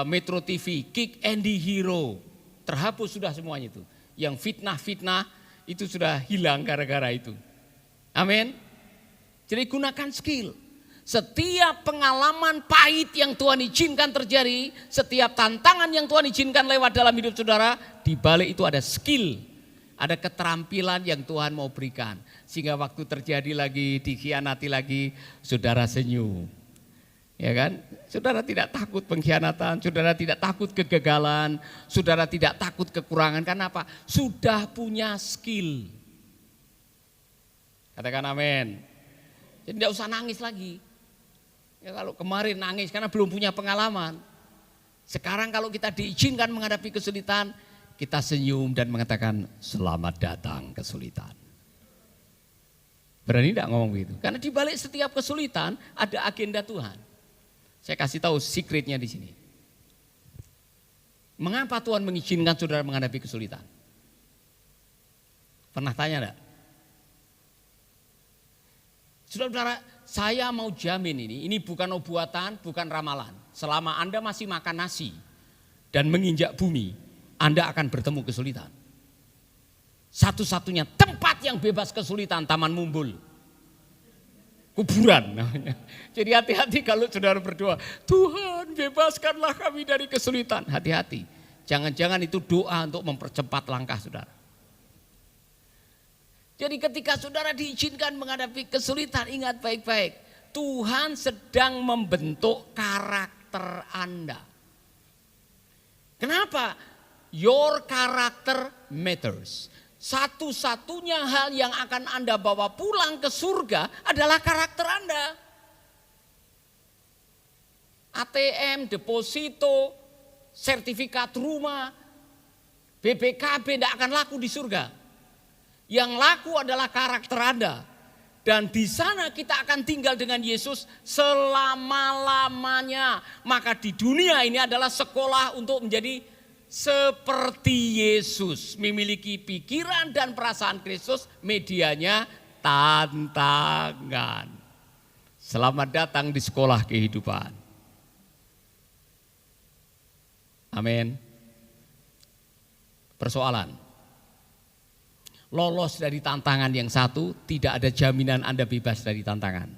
Metro TV, Kick Andy Hero. Terhapus sudah semuanya itu. Yang fitnah-fitnah itu sudah hilang gara-gara itu. Amin. Jadi gunakan skill. Setiap pengalaman pahit yang Tuhan izinkan terjadi, setiap tantangan yang Tuhan izinkan lewat dalam hidup saudara, di balik itu ada skill, ada keterampilan yang Tuhan mau berikan. Sehingga waktu terjadi lagi, dikhianati lagi, saudara senyum. Ya kan? Saudara tidak takut pengkhianatan, saudara tidak takut kegagalan, saudara tidak takut kekurangan. Karena apa? Sudah punya skill. Katakan amin. Jadi tidak usah nangis lagi. Ya, kalau kemarin nangis karena belum punya pengalaman. Sekarang kalau kita diizinkan menghadapi kesulitan, kita senyum dan mengatakan selamat datang kesulitan. Berani tidak ngomong begitu? Karena di balik setiap kesulitan ada agenda Tuhan. Saya kasih tahu secretnya di sini. Mengapa Tuhan mengizinkan saudara menghadapi kesulitan? Pernah tanya enggak? Saudara-saudara, saya mau jamin ini bukan obuatan, bukan ramalan. Selama Anda masih makan nasi dan menginjak bumi, Anda akan bertemu kesulitan. Satu-satunya tempat yang bebas kesulitan, Taman Mumbul. Kuburan namanya. Jadi hati-hati kalau saudara berdoa, Tuhan bebaskanlah kami dari kesulitan. Hati-hati, Jangan-jangan itu doa untuk mempercepat langkah saudara. Jadi ketika saudara diizinkan menghadapi kesulitan, ingat baik-baik. Tuhan sedang membentuk karakter Anda. Kenapa? Your character matters. Satu-satunya hal yang akan Anda bawa pulang ke surga adalah karakter Anda. ATM, deposito, sertifikat rumah, BPKB tidak akan laku di surga. Yang laku adalah karakter Anda. Dan di sana kita akan tinggal dengan Yesus selama-lamanya. Maka di dunia ini adalah sekolah untuk menjadi seperti Yesus. Memiliki pikiran dan perasaan Kristus, medianya tantangan. Selamat datang di sekolah kehidupan. Amin. Persoalan. Lolos dari tantangan yang satu, tidak ada jaminan Anda bebas dari tantangan.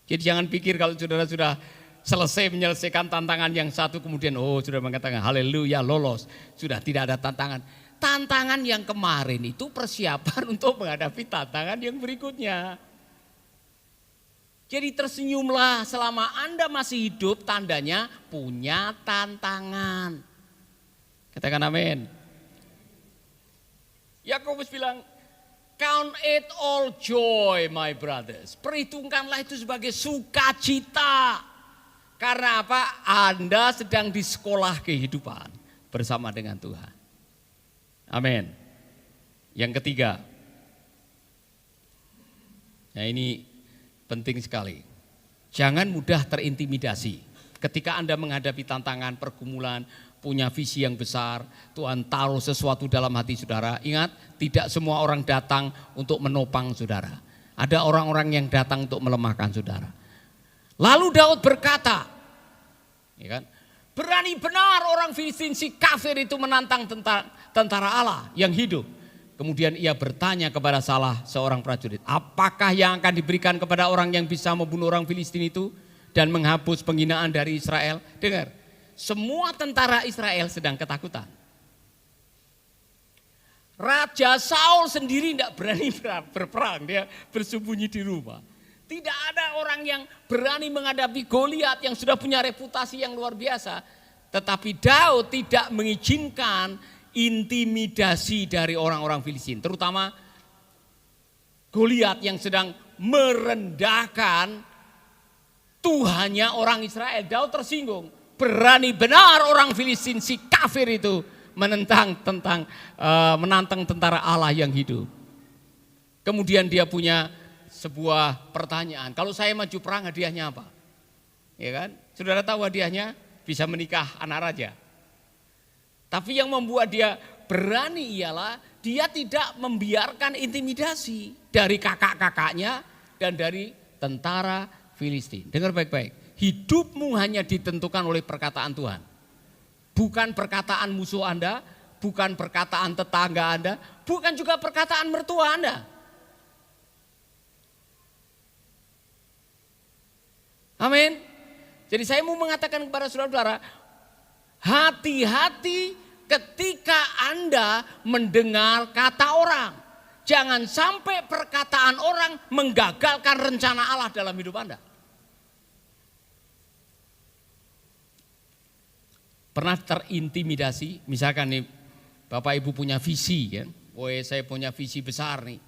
Jadi jangan pikir kalau saudara sudah selesai menyelesaikan tantangan yang satu, kemudian sudah mengatakan haleluya lolos. Sudah tidak ada tantangan. Tantangan yang kemarin itu persiapan untuk menghadapi tantangan yang berikutnya. Jadi tersenyumlah selama Anda masih hidup, tandanya punya tantangan. Katakan amin. Yakobus bilang, count it all joy my brothers. Perhitungkanlah itu sebagai sukacita. Karena apa? Anda sedang di sekolah kehidupan bersama dengan Tuhan. Amin. Yang ketiga. Nah ini penting sekali. Jangan mudah terintimidasi. Ketika Anda menghadapi tantangan, pergumulan, punya visi yang besar, Tuhan taruh sesuatu dalam hati saudara. Ingat, tidak semua orang datang untuk menopang saudara. Ada orang-orang yang datang untuk melemahkan saudara. Lalu Daud berkata, ya kan, berani benar orang Filistin si kafir itu menantang tentara Allah yang hidup. Kemudian ia bertanya kepada salah seorang prajurit, apakah yang akan diberikan kepada orang yang bisa membunuh orang Filistin itu dan menghapus penghinaan dari Israel? Dengar, semua tentara Israel sedang ketakutan. Raja Saul sendiri tidak berani berperang, dia bersembunyi di rumah. Tidak ada orang yang berani menghadapi Goliat yang sudah punya reputasi yang luar biasa. Tetapi Daud tidak mengizinkan intimidasi dari orang-orang Filistin. Terutama Goliat yang sedang merendahkan Tuhannya orang Israel. Daud tersinggung. Berani benar orang Filistin si kafir itu menantang tentara Allah yang hidup. Kemudian dia punya sebuah pertanyaan. Kalau saya maju perang hadiahnya apa? Ya kan? Saudara tahu hadiahnya? Bisa menikah anak raja. Tapi yang membuat dia berani ialah dia tidak membiarkan intimidasi dari kakak-kakaknya dan dari tentara Filistin. Dengar baik-baik. Hidupmu hanya ditentukan oleh perkataan Tuhan. Bukan perkataan musuh Anda, bukan perkataan tetangga Anda, bukan juga perkataan mertua Anda. Amin. Jadi saya mau mengatakan kepada saudara-saudara, hati-hati ketika Anda mendengar kata orang. Jangan sampai perkataan orang menggagalkan rencana Allah dalam hidup Anda. Pernah terintimidasi, misalkan nih Bapak Ibu punya visi kan, saya punya visi besar nih.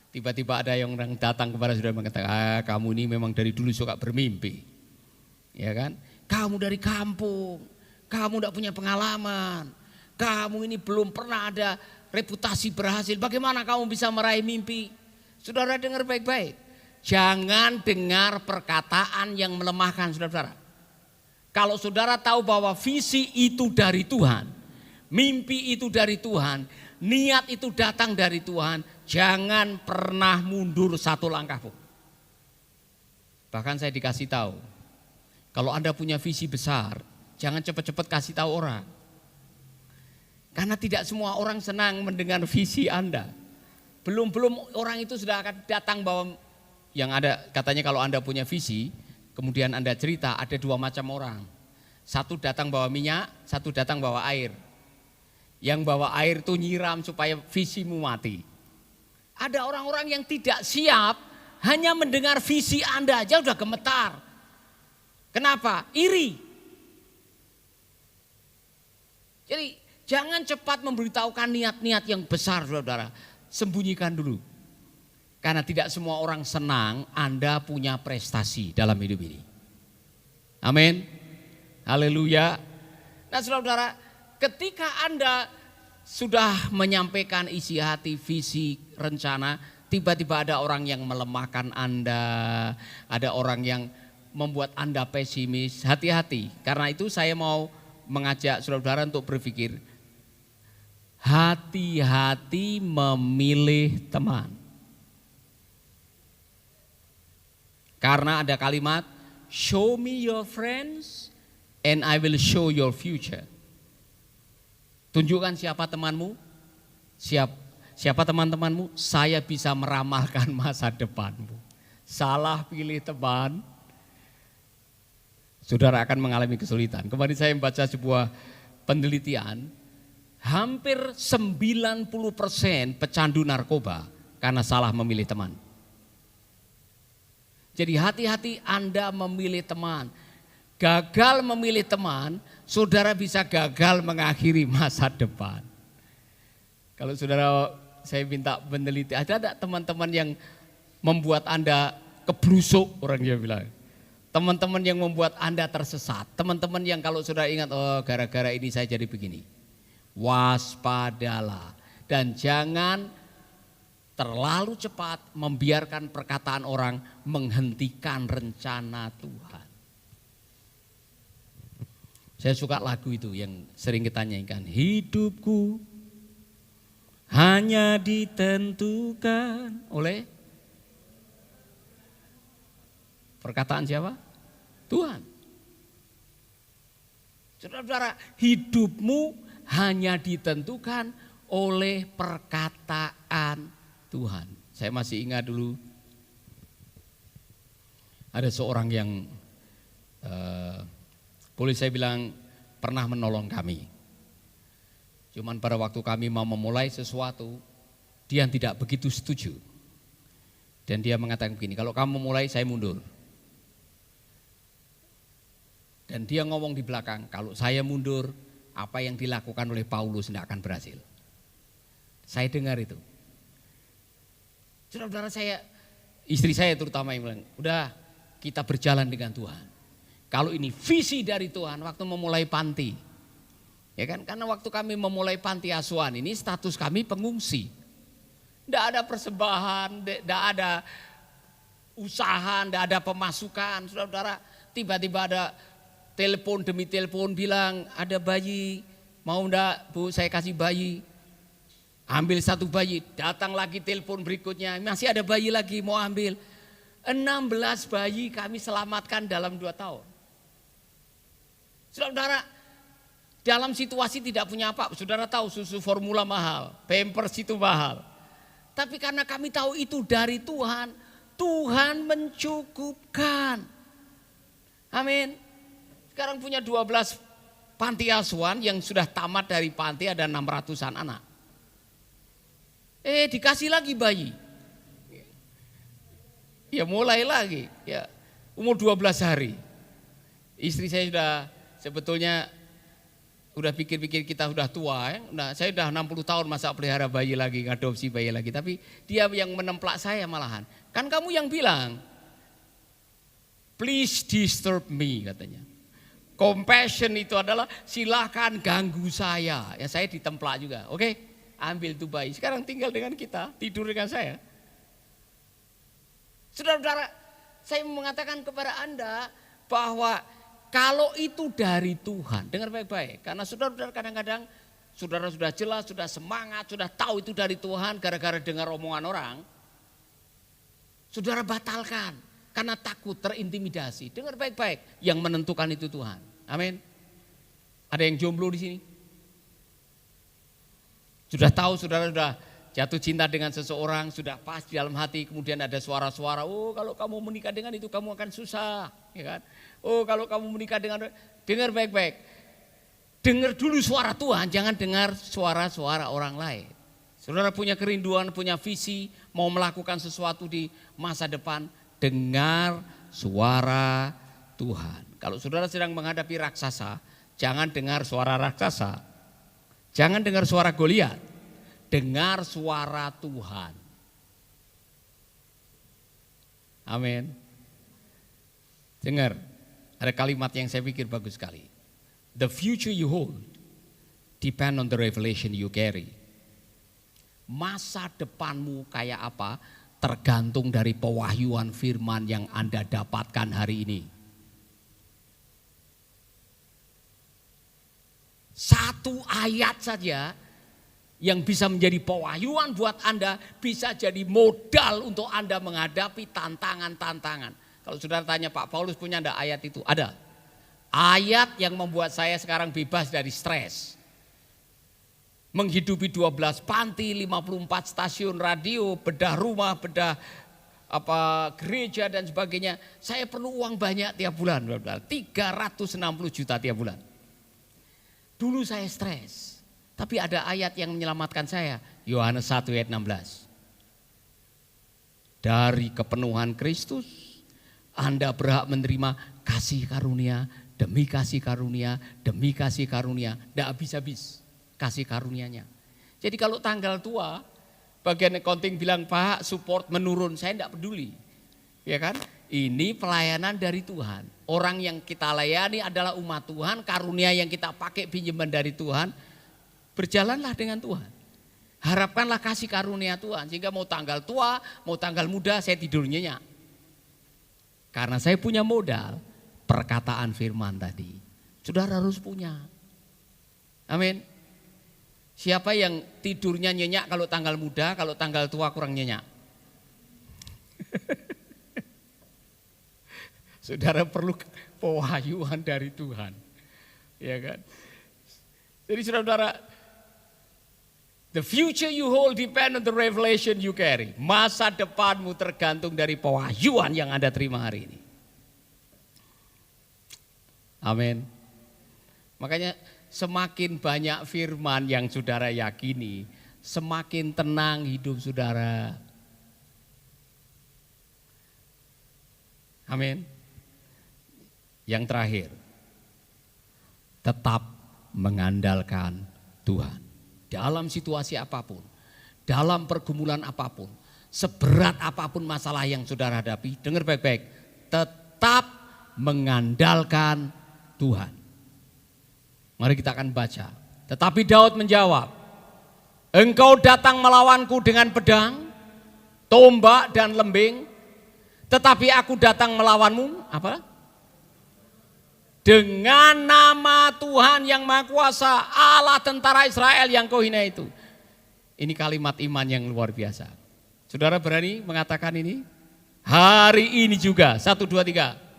Tiba-tiba ada yang datang kepada saudara mengatakan, kamu ini memang dari dulu suka bermimpi. Ya kan? Kamu dari kampung, kamu tidak punya pengalaman, kamu ini belum pernah ada reputasi berhasil, bagaimana kamu bisa meraih mimpi? Saudara dengar baik-baik, jangan dengar perkataan yang melemahkan saudara-saudara. Kalau saudara tahu bahwa visi itu dari Tuhan, mimpi itu dari Tuhan, niat itu datang dari Tuhan, jangan pernah mundur satu langkah pun. Bahkan saya dikasih tahu, kalau Anda punya visi besar, jangan cepat-cepat kasih tahu orang. Karena tidak semua orang senang mendengar visi Anda. Belum orang itu sudah akan datang bahwa yang ada katanya kalau Anda punya visi, kemudian Anda cerita ada dua macam orang. Satu datang bawa minyak, satu datang bawa air. Yang bawa air itu nyiram supaya visimu mati. Ada orang-orang yang tidak siap, hanya mendengar visi Anda aja udah gemetar. Kenapa? Iri. Jadi jangan cepat memberitahukan niat-niat yang besar, saudara. Sembunyikan dulu. Karena tidak semua orang senang Anda punya prestasi dalam hidup ini. Amin. Haleluya. Nah saudara, ketika Anda sudah menyampaikan isi hati, visi, rencana, tiba-tiba ada orang yang melemahkan Anda, ada orang yang membuat Anda pesimis. Hati-hati, karena itu saya mau mengajak saudara-saudara untuk berpikir, hati-hati memilih teman. Karena ada kalimat, show me your friends and I will show your future. Tunjukkan siapa temanmu, siapa teman-temanmu, saya bisa meramalkan masa depanmu. Salah pilih teman, saudara akan mengalami kesulitan. Kemarin saya membaca sebuah penelitian, hampir 90% pecandu narkoba karena salah memilih teman. Jadi hati-hati Anda memilih teman. Gagal memilih teman, saudara bisa gagal mengakhiri masa depan. Kalau saudara, saya minta meneliti, ada teman-teman yang membuat Anda kebrusuk, orang dia bilang. Teman-teman yang membuat Anda tersesat. Teman-teman yang kalau saudara ingat, oh gara-gara ini saya jadi begini. Waspadalah. Dan jangan terlalu cepat membiarkan perkataan orang menghentikan rencana Tuhan. Saya suka lagu itu yang sering kita nyanyikan. Hidupku hanya ditentukan oleh perkataan siapa? Tuhan. Saudara-saudara, hidupmu hanya ditentukan oleh perkataan Tuhan. Saya masih ingat dulu ada seorang yang boleh saya bilang pernah menolong kami. Cuman pada waktu kami mau memulai sesuatu, dia tidak begitu setuju. Dan dia mengatakan begini, kalau kamu memulai saya mundur. Dan dia ngomong di belakang, kalau saya mundur, apa yang dilakukan oleh Paulus tidak akan berhasil. Saya dengar itu. Saudara-saudara saya, istri saya terutama yang bilang, udah kita berjalan dengan Tuhan. Kalau ini visi dari Tuhan waktu memulai panti. Ya kan? Karena waktu kami memulai panti asuhan ini status kami pengungsi. Tidak ada persembahan, tidak ada usaha, tidak ada pemasukan. Saudara-saudara, tiba-tiba ada telepon demi telepon bilang ada bayi, mau enggak Bu saya kasih bayi. Ambil satu bayi, datang lagi telepon berikutnya, masih ada bayi lagi mau ambil. 16 bayi kami selamatkan dalam 2 tahun. Saudara, dalam situasi tidak punya apa, saudara tahu susu formula mahal, Pampers itu mahal. Tapi karena kami tahu itu dari Tuhan, Tuhan mencukupkan. Amin. Sekarang punya 12 panti asuhan yang sudah tamat dari panti ada 600-an anak. Dikasih lagi bayi. Ya mulai lagi, ya umur 12 hari. Istri saya sudah sebetulnya udah pikir-pikir kita sudah tua ya. Nah, saya sudah 60 tahun masa pelihara bayi lagi, ngadopsi bayi lagi. Tapi dia yang menemplak saya malahan. Kan kamu yang bilang, please disturb me katanya. Compassion itu adalah silakan ganggu saya. Ya saya ditemplak juga, oke? Ambil tuh bayi. Sekarang tinggal dengan kita, tidur dengan saya. Saudara-saudara, saya mengatakan kepada Anda bahwa kalau itu dari Tuhan, dengar baik-baik. Karena saudara-saudara kadang-kadang saudara sudah jelas, sudah semangat, sudah tahu itu dari Tuhan gara-gara dengar omongan orang. Saudara batalkan karena takut terintimidasi. Dengar baik-baik, yang menentukan itu Tuhan. Amin. Ada yang jomblo di sini? Sudah tahu saudara sudah jatuh cinta dengan seseorang, sudah pas di dalam hati, kemudian ada suara-suara, oh kalau kamu menikah dengan itu kamu akan susah, ya kan? Oh kalau kamu menikah dengan, dengar baik-baik, Dengar dulu suara Tuhan, jangan dengar suara-suara orang lain. Saudara punya kerinduan, punya visi, mau melakukan sesuatu di masa depan, dengar suara Tuhan. Kalau saudara sedang menghadapi raksasa, jangan dengar suara raksasa. Jangan dengar suara Goliat. Dengar suara Tuhan. Amin. Dengar, ada kalimat yang saya pikir bagus sekali. The future you hold depend on the revelation you carry. Masa depanmu kayak apa tergantung dari pewahyuan firman yang Anda dapatkan hari ini. Satu ayat saja yang bisa menjadi pewahyuan buat Anda, bisa jadi modal untuk Anda menghadapi tantangan-tantangan. Kalau saudara tanya, Pak Paulus punya enggak ayat itu? Ada. Ayat yang membuat saya sekarang bebas dari stres. Menghidupi 12 panti, 54 stasiun radio, bedah rumah, bedah gereja dan sebagainya. Saya perlu uang banyak tiap bulan, 360 juta tiap bulan. Dulu saya stres. Tapi ada ayat yang menyelamatkan saya. Yohanes 1 ayat 16. Dari kepenuhan Kristus, Anda berhak menerima kasih karunia, demi kasih karunia, demi kasih karunia. Tidak habis-habis kasih karunianya. Jadi kalau tanggal tua, bagian accounting bilang, Pak support menurun, saya tidak peduli. Ya kan? Ini pelayanan dari Tuhan. Orang yang kita layani adalah umat Tuhan, karunia yang kita pakai pinjaman dari Tuhan. Berjalanlah dengan Tuhan. Harapkanlah kasih karunia Tuhan. Sehingga mau tanggal tua, mau tanggal muda, saya tidur nyenyak. Karena saya punya modal perkataan firman tadi. Saudara harus punya. Amin. Siapa yang tidurnya nyenyak kalau tanggal muda, kalau tanggal tua kurang nyenyak? Saudara perlu pewahyuan dari Tuhan. Ya kan? Jadi saudara, the future you hold depend on the revelation you carry. Masa depanmu tergantung dari pewahyuan yang Anda terima hari ini. Amin. Makanya semakin banyak firman yang saudara yakini, semakin tenang hidup saudara. Amin. Yang terakhir, tetap mengandalkan Tuhan. Dalam situasi apapun, dalam pergumulan apapun, seberat apapun masalah yang saudara hadapi, dengar baik-baik, tetap mengandalkan Tuhan. Mari kita akan baca. Tetapi Daud menjawab, engkau datang melawanku dengan pedang, tombak dan lembing, tetapi aku datang melawanmu, apa? Dengan nama Tuhan yang Maha Kuasa, Allah tentara Israel yang kau hina itu. Ini kalimat iman yang luar biasa. Saudara berani mengatakan ini? Hari ini juga, 1, 2, 3.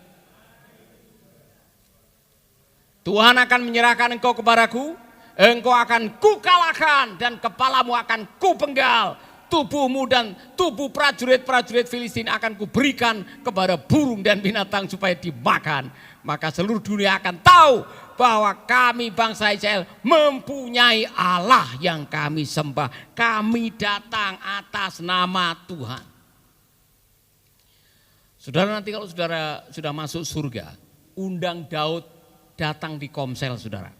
Tuhan akan menyerahkan engkau kepadaku, engkau akan kukalahkan dan kepalamu akan kupenggal. Tubuhmu dan tubuh prajurit-prajurit Filistin akan kuberikan kepada burung dan binatang supaya dimakan. Maka seluruh dunia akan tahu bahwa kami bangsa Israel mempunyai Allah yang kami sembah. Kami datang atas nama Tuhan. Saudara, nanti kalau saudara sudah masuk surga, undang Daud datang di Komsel saudara.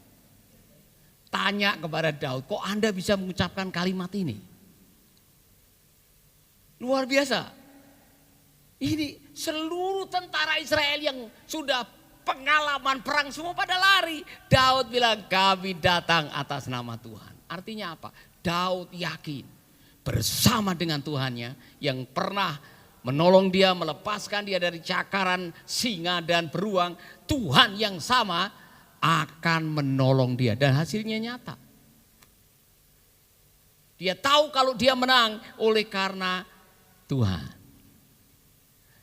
Tanya kepada Daud, kok Anda bisa mengucapkan kalimat ini? Luar biasa. Ini seluruh tentara Israel yang sudah pengalaman perang semua pada lari. Daud bilang kami datang atas nama Tuhan. Artinya apa? Daud yakin bersama dengan Tuhannya yang pernah menolong dia, melepaskan dia dari cakaran singa dan beruang. Tuhan yang sama akan menolong dia dan hasilnya nyata. Dia tahu kalau dia menang oleh karena Tuhan.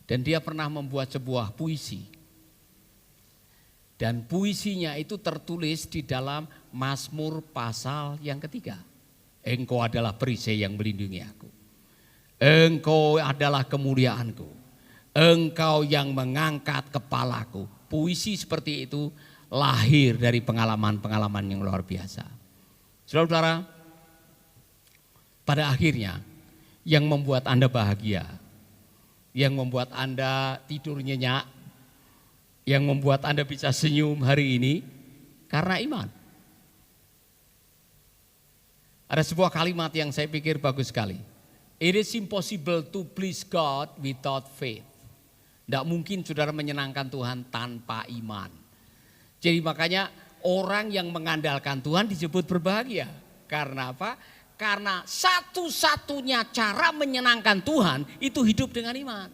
Dan dia pernah membuat sebuah puisi. Dan puisinya itu tertulis di dalam Mazmur pasal yang ketiga. Engkau adalah perisai yang melindungi aku. Engkau adalah kemuliaanku. Engkau yang mengangkat kepalaku. Puisi seperti itu lahir dari pengalaman-pengalaman yang luar biasa. Saudara-saudara, pada akhirnya yang membuat Anda bahagia, yang membuat Anda tidur nyenyak, yang membuat Anda bisa senyum hari ini karena iman. Ada sebuah kalimat yang saya pikir bagus sekali. It is impossible to please God without faith. Tidak mungkin saudara menyenangkan Tuhan tanpa iman. Jadi makanya orang yang mengandalkan Tuhan disebut berbahagia. Karena apa? Karena satu-satunya cara menyenangkan Tuhan itu hidup dengan iman.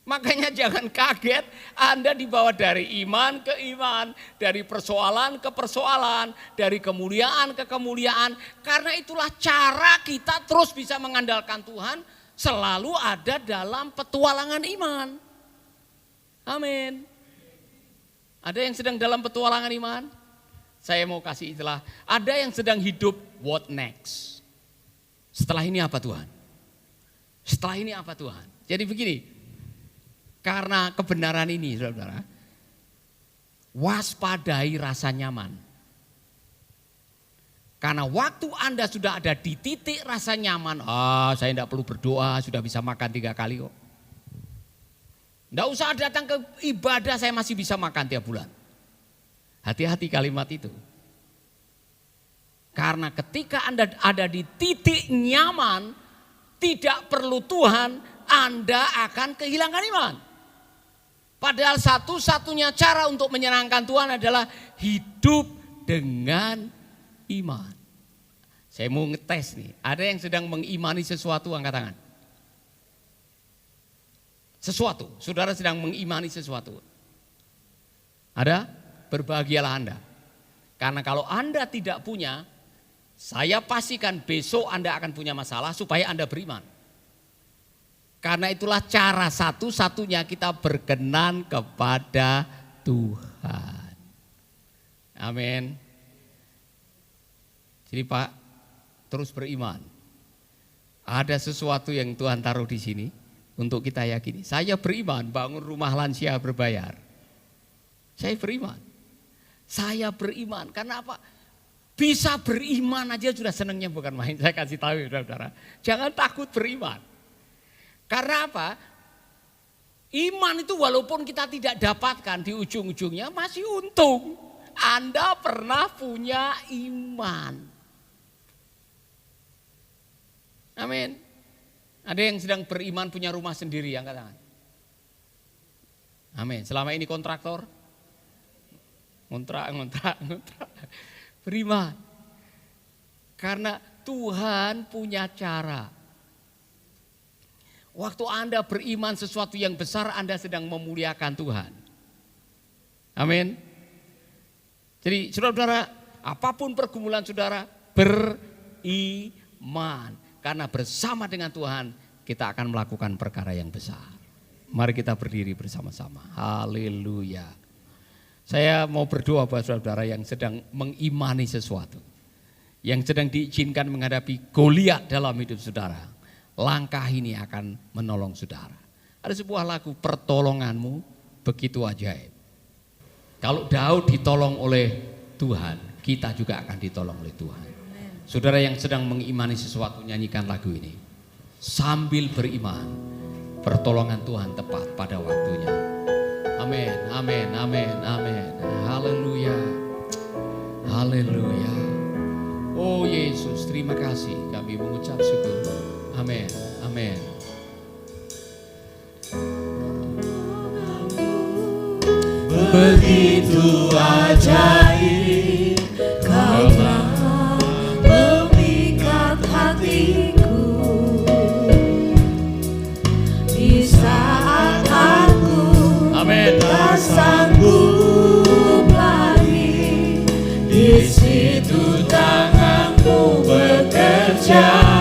Makanya jangan kaget Anda dibawa dari iman ke iman, dari persoalan ke persoalan, dari kemuliaan ke kemuliaan. Karena itulah cara kita terus bisa mengandalkan Tuhan, selalu ada dalam petualangan iman. Amin. Ada yang sedang dalam petualangan iman? Saya mau kasih istilah, ada yang sedang hidup what next? Setelah ini apa Tuhan? Setelah ini apa Tuhan? Jadi begini, karena kebenaran ini saudara, waspadai rasa nyaman. Karena waktu Anda sudah ada di titik rasa nyaman, saya tidak perlu berdoa, sudah bisa makan 3 kali kok. Tidak usah datang ke ibadah, saya masih bisa makan tiap bulan. Hati-hati kalimat itu. Karena ketika Anda ada di titik nyaman, tidak perlu Tuhan, Anda akan kehilangan iman. Padahal satu-satunya cara untuk menyenangkan Tuhan adalah hidup dengan iman. Saya mau ngetes nih, ada yang sedang mengimani sesuatu, angkat tangan. Sesuatu, saudara sedang mengimani sesuatu. Ada? Berbahagialah Anda. Karena kalau Anda tidak punya, saya pastikan besok Anda akan punya masalah supaya Anda beriman. Karena itulah cara satu-satunya kita berkenan kepada Tuhan. Amin. Jadi Pak, terus beriman. Ada sesuatu yang Tuhan taruh di sini untuk kita yakini. Saya beriman bangun rumah lansia berbayar. Saya beriman. Saya beriman. Karena apa? Bisa beriman aja sudah senangnya bukan main. Saya kasih tahu ya saudara. Jangan takut beriman. Karena apa? Iman itu walaupun kita tidak dapatkan di ujung-ujungnya masih untung. Anda pernah punya iman. Amin. Ada yang sedang beriman punya rumah sendiri, angkat tangan. Amin. Selama ini kontraktor? Ngontrak. Beriman. Karena Tuhan punya cara. Waktu Anda beriman sesuatu yang besar, Anda sedang memuliakan Tuhan. Amin. Jadi saudara-saudara, apapun pergumulan saudara, beriman. Karena bersama dengan Tuhan, kita akan melakukan perkara yang besar. Mari kita berdiri bersama-sama. Haleluya. Saya mau berdoa buat saudara-saudara yang sedang mengimani sesuatu. Yang sedang diizinkan menghadapi Goliat dalam hidup saudara. Langkah ini akan menolong saudara. Ada sebuah lagu, pertolonganmu begitu ajaib. Kalau Daud ditolong oleh Tuhan, kita juga akan ditolong oleh Tuhan. Saudara yang sedang mengimani sesuatu, nyanyikan lagu ini. Sambil beriman, pertolongan Tuhan tepat pada waktunya. Amin, amin, amin, amin. Haleluya, haleluya. Oh Yesus, terima kasih, kami mengucap syukur. Amin, amin. Begitu ajaib kau telah memikat hatiku. Di saat aku Amin. tak sanggup lagi, di situ tanganmu bekerja.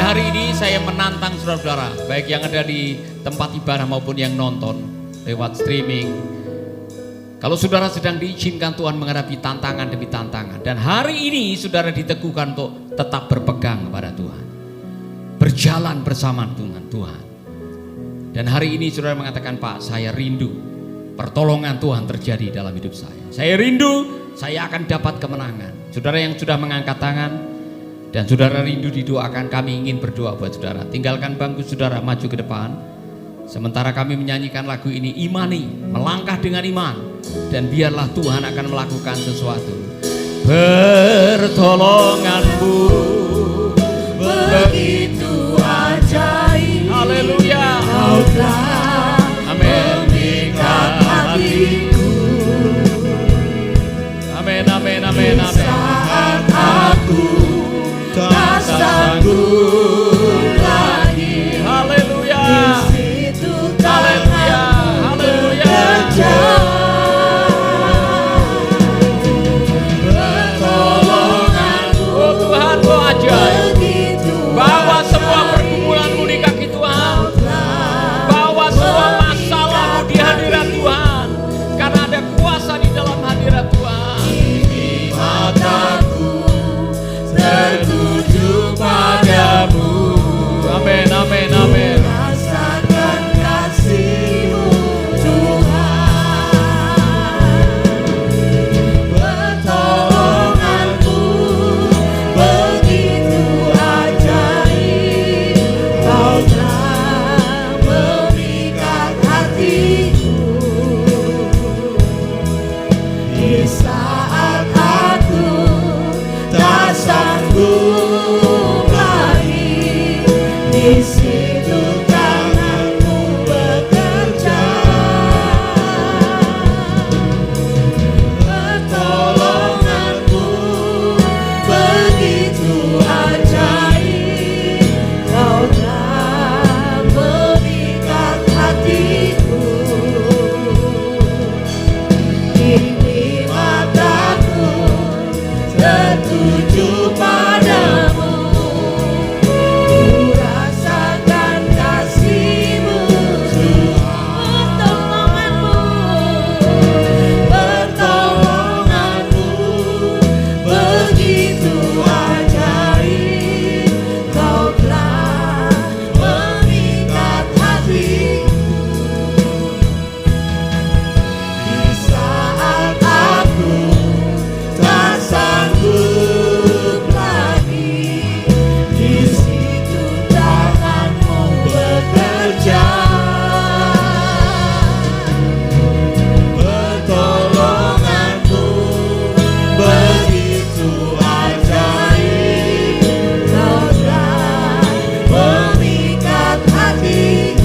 hari ini saya menantang saudara-saudara, baik yang ada di tempat ibadah maupun yang nonton lewat streaming. Kalau saudara sedang diizinkan Tuhan menghadapi tantangan demi tantangan, dan hari ini saudara diteguhkan untuk tetap berpegang kepada Tuhan, berjalan bersama dengan Tuhan. Dan hari ini saudara mengatakan, Pak, saya rindu pertolongan Tuhan terjadi dalam hidup saya. Saya rindu saya akan dapat kemenangan. Saudara yang sudah mengangkat tangan dan saudara rindu didoakan, kami ingin berdoa buat saudara. Tinggalkan bangku saudara, maju ke depan. Sementara kami menyanyikan lagu ini, imani, melangkah dengan iman, dan biarlah Tuhan akan melakukan sesuatu. Pertolonganmu begitu ajaib. Haleluya. Kau telah memikat hatiku. Amin, amin, amin, amin. Saat aku tak sanggup lagi. Haleluya. Haleluya. Haleluya. Pertolonganmu, oh Tuhan, kau ajaib. Bawa semua pergumulanmu di kaki Tuhan. Bawa semua masalahmu di hadirat Tuhan. Karena ada kuasa di dalam hadirat Tuhan. Ini mataku tertuju padamu. Amin, amin, amin. Rasakan kasih-Mu Tuhan. Pertolongan-Mu begitu ajaib. Kau telah memikat hatiku. Di saat aku tak sanggup lagi, di situ tangan-Mu bekerja. Pertolongan-Mu begitu ajaib. Kau telah memikat hatiku. Ini mataku tertuju padamu. Ku rasakan kasih-Mu Tuhan. Pertolongan-Mu begitu ajaib. Kau telah memikat hatiku. Di saat aku tak sanggup lagi, di situ tangan-Mu bekerja. Pertolongan-Mu begitu ajaib. Kau telah memikat hatiku.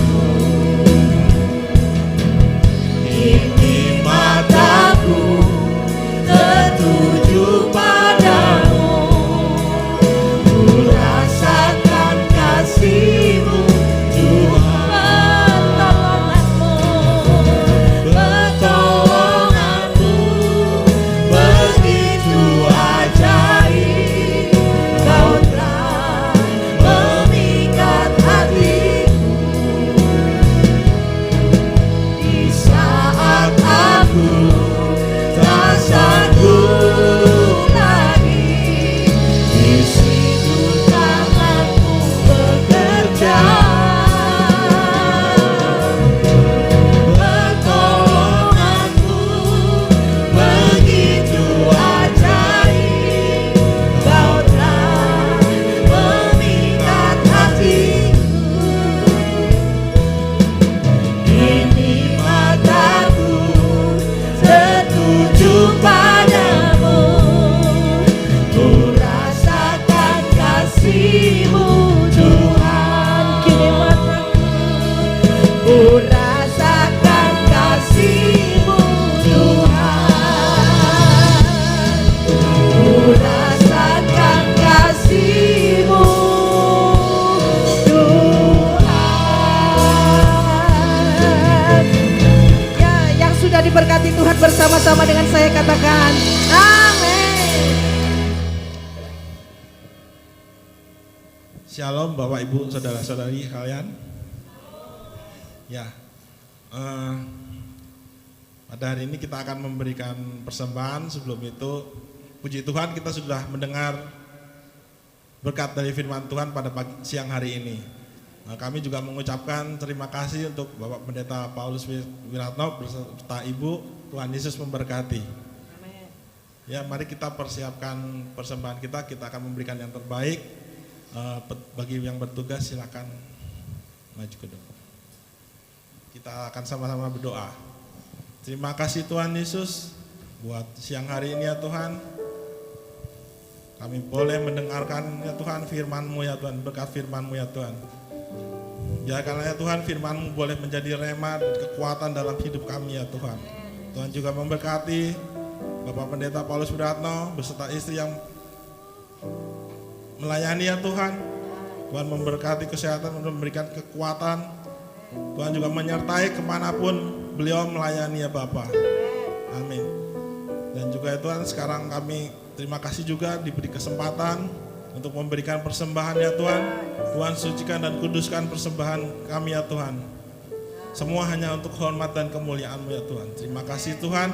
Ini mataku tertuju padamu. Ku rasakan kasih-Mu Tuhan. Pertolongan-Mu begitu ajaib. Kau telah memikat hatiku. Di saat aku tak sanggup lagi, di situ tangan-Mu bekerja. Pertolongan-Mu begitu ajaib. Kau telah memikat hatiku. Ini mataku tertuju padamu. Ku rasakan kasih-Mu Tuhan. Kini mataku, ku rasakan kasih-Mu Tuhan. Ku rasakan kasih-Mu Tuhan. Ya, yang sudah diberkati Tuhan bersama-sama dengan saya katakan amin. Shalom Bapak Ibu Saudara-saudari kalian. Ya, pada hari ini kita akan memberikan persembahan. Sebelum itu, puji Tuhan kita sudah mendengar berkat dari firman Tuhan pada siang hari ini. Kami juga mengucapkan terima kasih untuk Bapak Pendeta Paulus Wiratno beserta Ibu. Tuhan Yesus memberkati. Ya, mari kita persiapkan persembahan kita akan memberikan yang terbaik. Bagi yang bertugas silakan maju ke depan. Kita akan sama-sama berdoa. Terima kasih Tuhan Yesus buat siang hari ini ya Tuhan. Kami boleh mendengarkan ya Tuhan firman-Mu ya Tuhan, berkat firman-Mu ya Tuhan. Biarkanlah ya Tuhan firman-Mu boleh menjadi rema dan kekuatan dalam hidup kami ya Tuhan. Tuhan juga memberkati Bapak Pendeta Paulus Wiratno beserta istri yang melayani ya Tuhan. Tuhan memberkati kesehatan, memberikan kekuatan. Tuhan juga menyertai kemanapun beliau melayani ya Bapak. Amin. Dan juga ya Tuhan, sekarang kami terima kasih juga diberi kesempatan untuk memberikan persembahan ya Tuhan. Tuhan sucikan dan kuduskan persembahan kami ya Tuhan. Semua hanya untuk hormat dan kemuliaan-Mu ya Tuhan. Terima kasih Tuhan.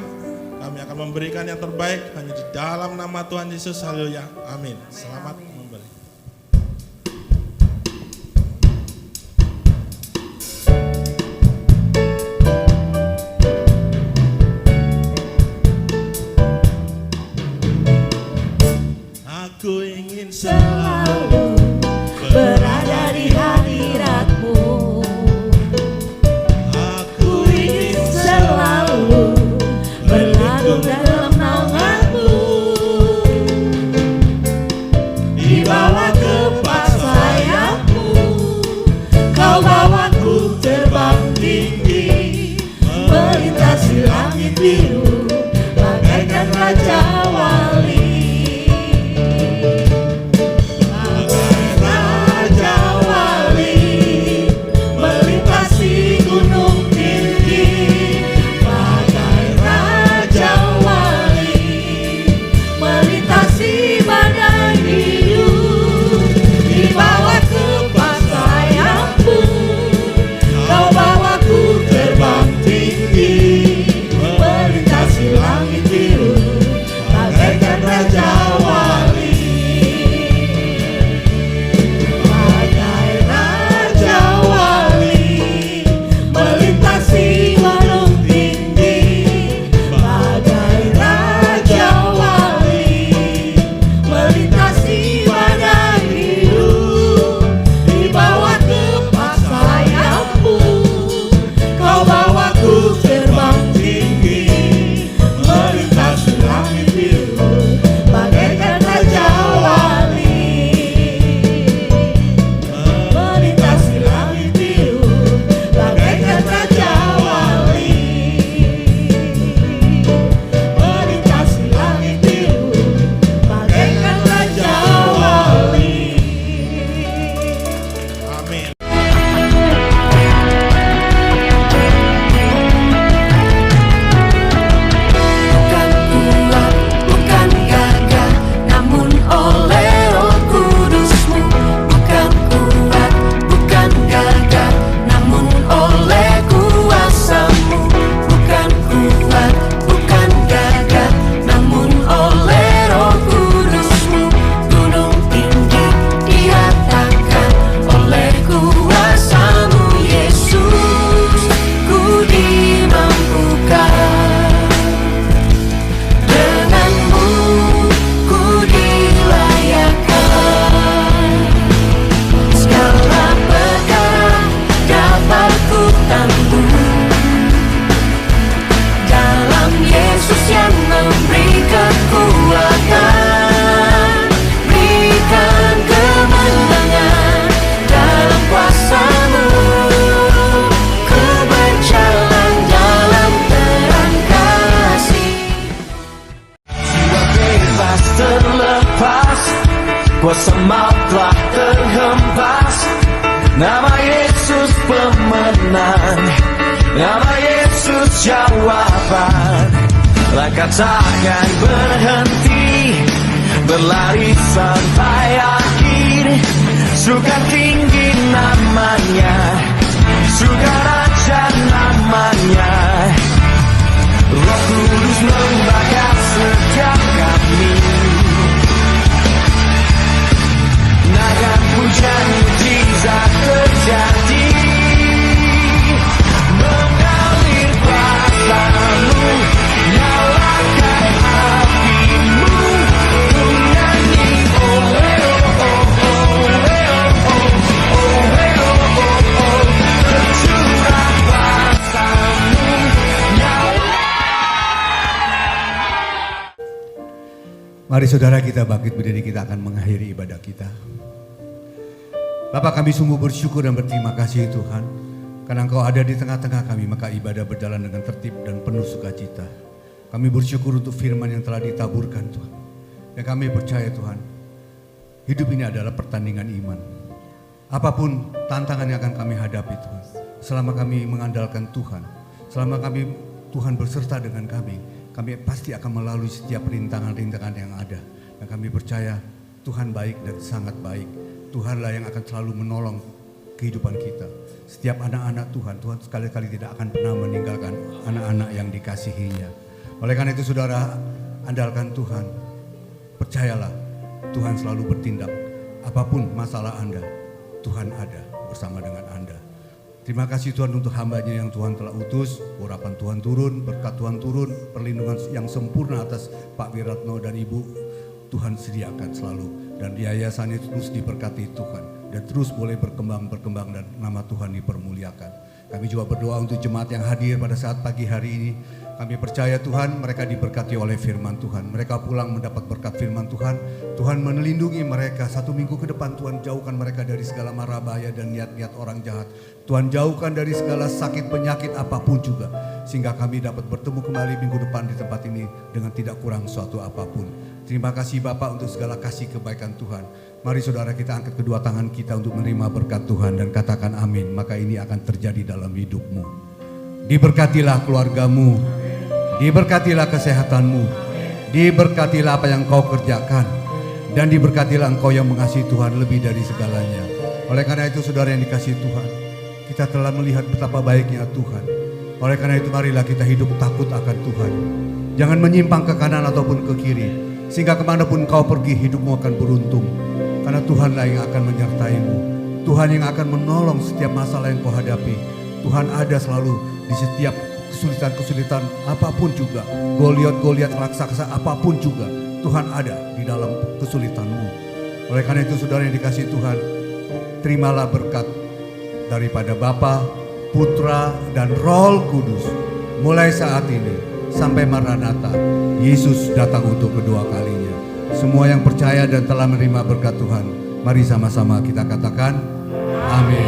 Kami akan memberikan yang terbaik hanya di dalam nama Tuhan Yesus. Haleluya. Amin. Selamat memberi. Aku ingin Selalu berada di hadirat-Mu. Aku ingin selalu berlindung dalam naungan-Mu. Dibawa kepas sayap-Mu, Kau bawaku terbang tinggi, melintasi langit biru bagaikan Raja Wali. Kuasa maut telah terhempas. Nama Yesus pemenang, nama Yesus jawaban. Langkah takkan berhenti, berlari sampai akhir. surga tinggi namanya, surga raja namanya. Roh Kudus membakar setiap kami, naga hujan mujizat terjadi, mengalir kuasa-Mu, nyalakan api-Mu, ku nyanyi oh oh oh oh oh oh, tercurah kuasa-Mu, Mari saudara kita bangkit berdiri, kita akan mengakhiri ibadah kita. Bapak, kami sungguh bersyukur dan berterima kasih Tuhan, karena Engkau ada di tengah-tengah kami, maka ibadah berjalan dengan tertib dan penuh sukacita. Kami bersyukur untuk firman yang telah ditaburkan Tuhan. Dan kami percaya Tuhan, hidup ini adalah pertandingan iman. Apapun tantangan yang akan kami hadapi Tuhan, selama kami mengandalkan Tuhan, selama Tuhan berserta dengan kami pasti akan melalui setiap rintangan-rintangan yang ada. Dan kami percaya Tuhan baik dan sangat baik. Tuhanlah yang akan selalu menolong kehidupan kita. Setiap anak-anak Tuhan sekali-kali tidak akan pernah meninggalkan anak-anak yang dikasihinya. Oleh karena itu saudara, andalkan Tuhan. Percayalah, Tuhan selalu bertindak. Apapun masalah Anda, Tuhan ada bersama dengan Anda. Terima kasih Tuhan untuk hamba-Nya yang Tuhan telah utus. Urapan Tuhan turun, berkat Tuhan turun, perlindungan yang sempurna atas Pak Wiratno dan Ibu Tuhan sediakan selalu. Dan yayasan itu terus diberkati Tuhan dan terus boleh berkembang dan nama Tuhan dipermuliakan. Kami juga berdoa untuk jemaat yang hadir pada saat pagi hari ini. Kami percaya Tuhan mereka diberkati oleh firman Tuhan. Mereka pulang mendapat berkat firman Tuhan. Tuhan melindungi mereka 1 minggu ke depan. Tuhan jauhkan mereka dari segala mara bahaya dan niat-niat orang jahat. Tuhan jauhkan dari segala sakit penyakit apapun juga. Sehingga kami dapat bertemu kembali minggu depan di tempat ini dengan tidak kurang suatu apapun. Terima kasih Bapak untuk segala kasih kebaikan Tuhan. Mari saudara kita angkat kedua tangan kita untuk menerima berkat Tuhan dan katakan amin. Maka ini akan terjadi dalam hidupmu. Diberkatilah keluargamu, diberkatilah kesehatanmu, diberkatilah apa yang kau kerjakan, dan diberkatilah engkau yang mengasihi Tuhan lebih dari segalanya. Oleh karena itu saudara yang dikasihi Tuhan, kita telah melihat betapa baiknya Tuhan. Oleh karena itu marilah kita hidup takut akan Tuhan. Jangan menyimpang ke kanan ataupun ke kiri, sehingga kemanapun kau pergi hidupmu akan beruntung. Karena Tuhanlah yang akan menyertaimu, Tuhan yang akan menolong setiap masalah yang kau hadapi. Tuhan ada selalu di setiap kesulitan-kesulitan apapun juga, Goliat raksasa apapun juga, Tuhan ada di dalam kesulitanmu. Oleh karena itu saudara yang dikasihi Tuhan, terimalah berkat daripada Bapa, Putra, dan Roh Kudus mulai saat ini sampai Maranatha, Yesus datang untuk kedua kalinya. Semua yang percaya dan telah menerima berkat Tuhan, mari sama-sama kita katakan amin.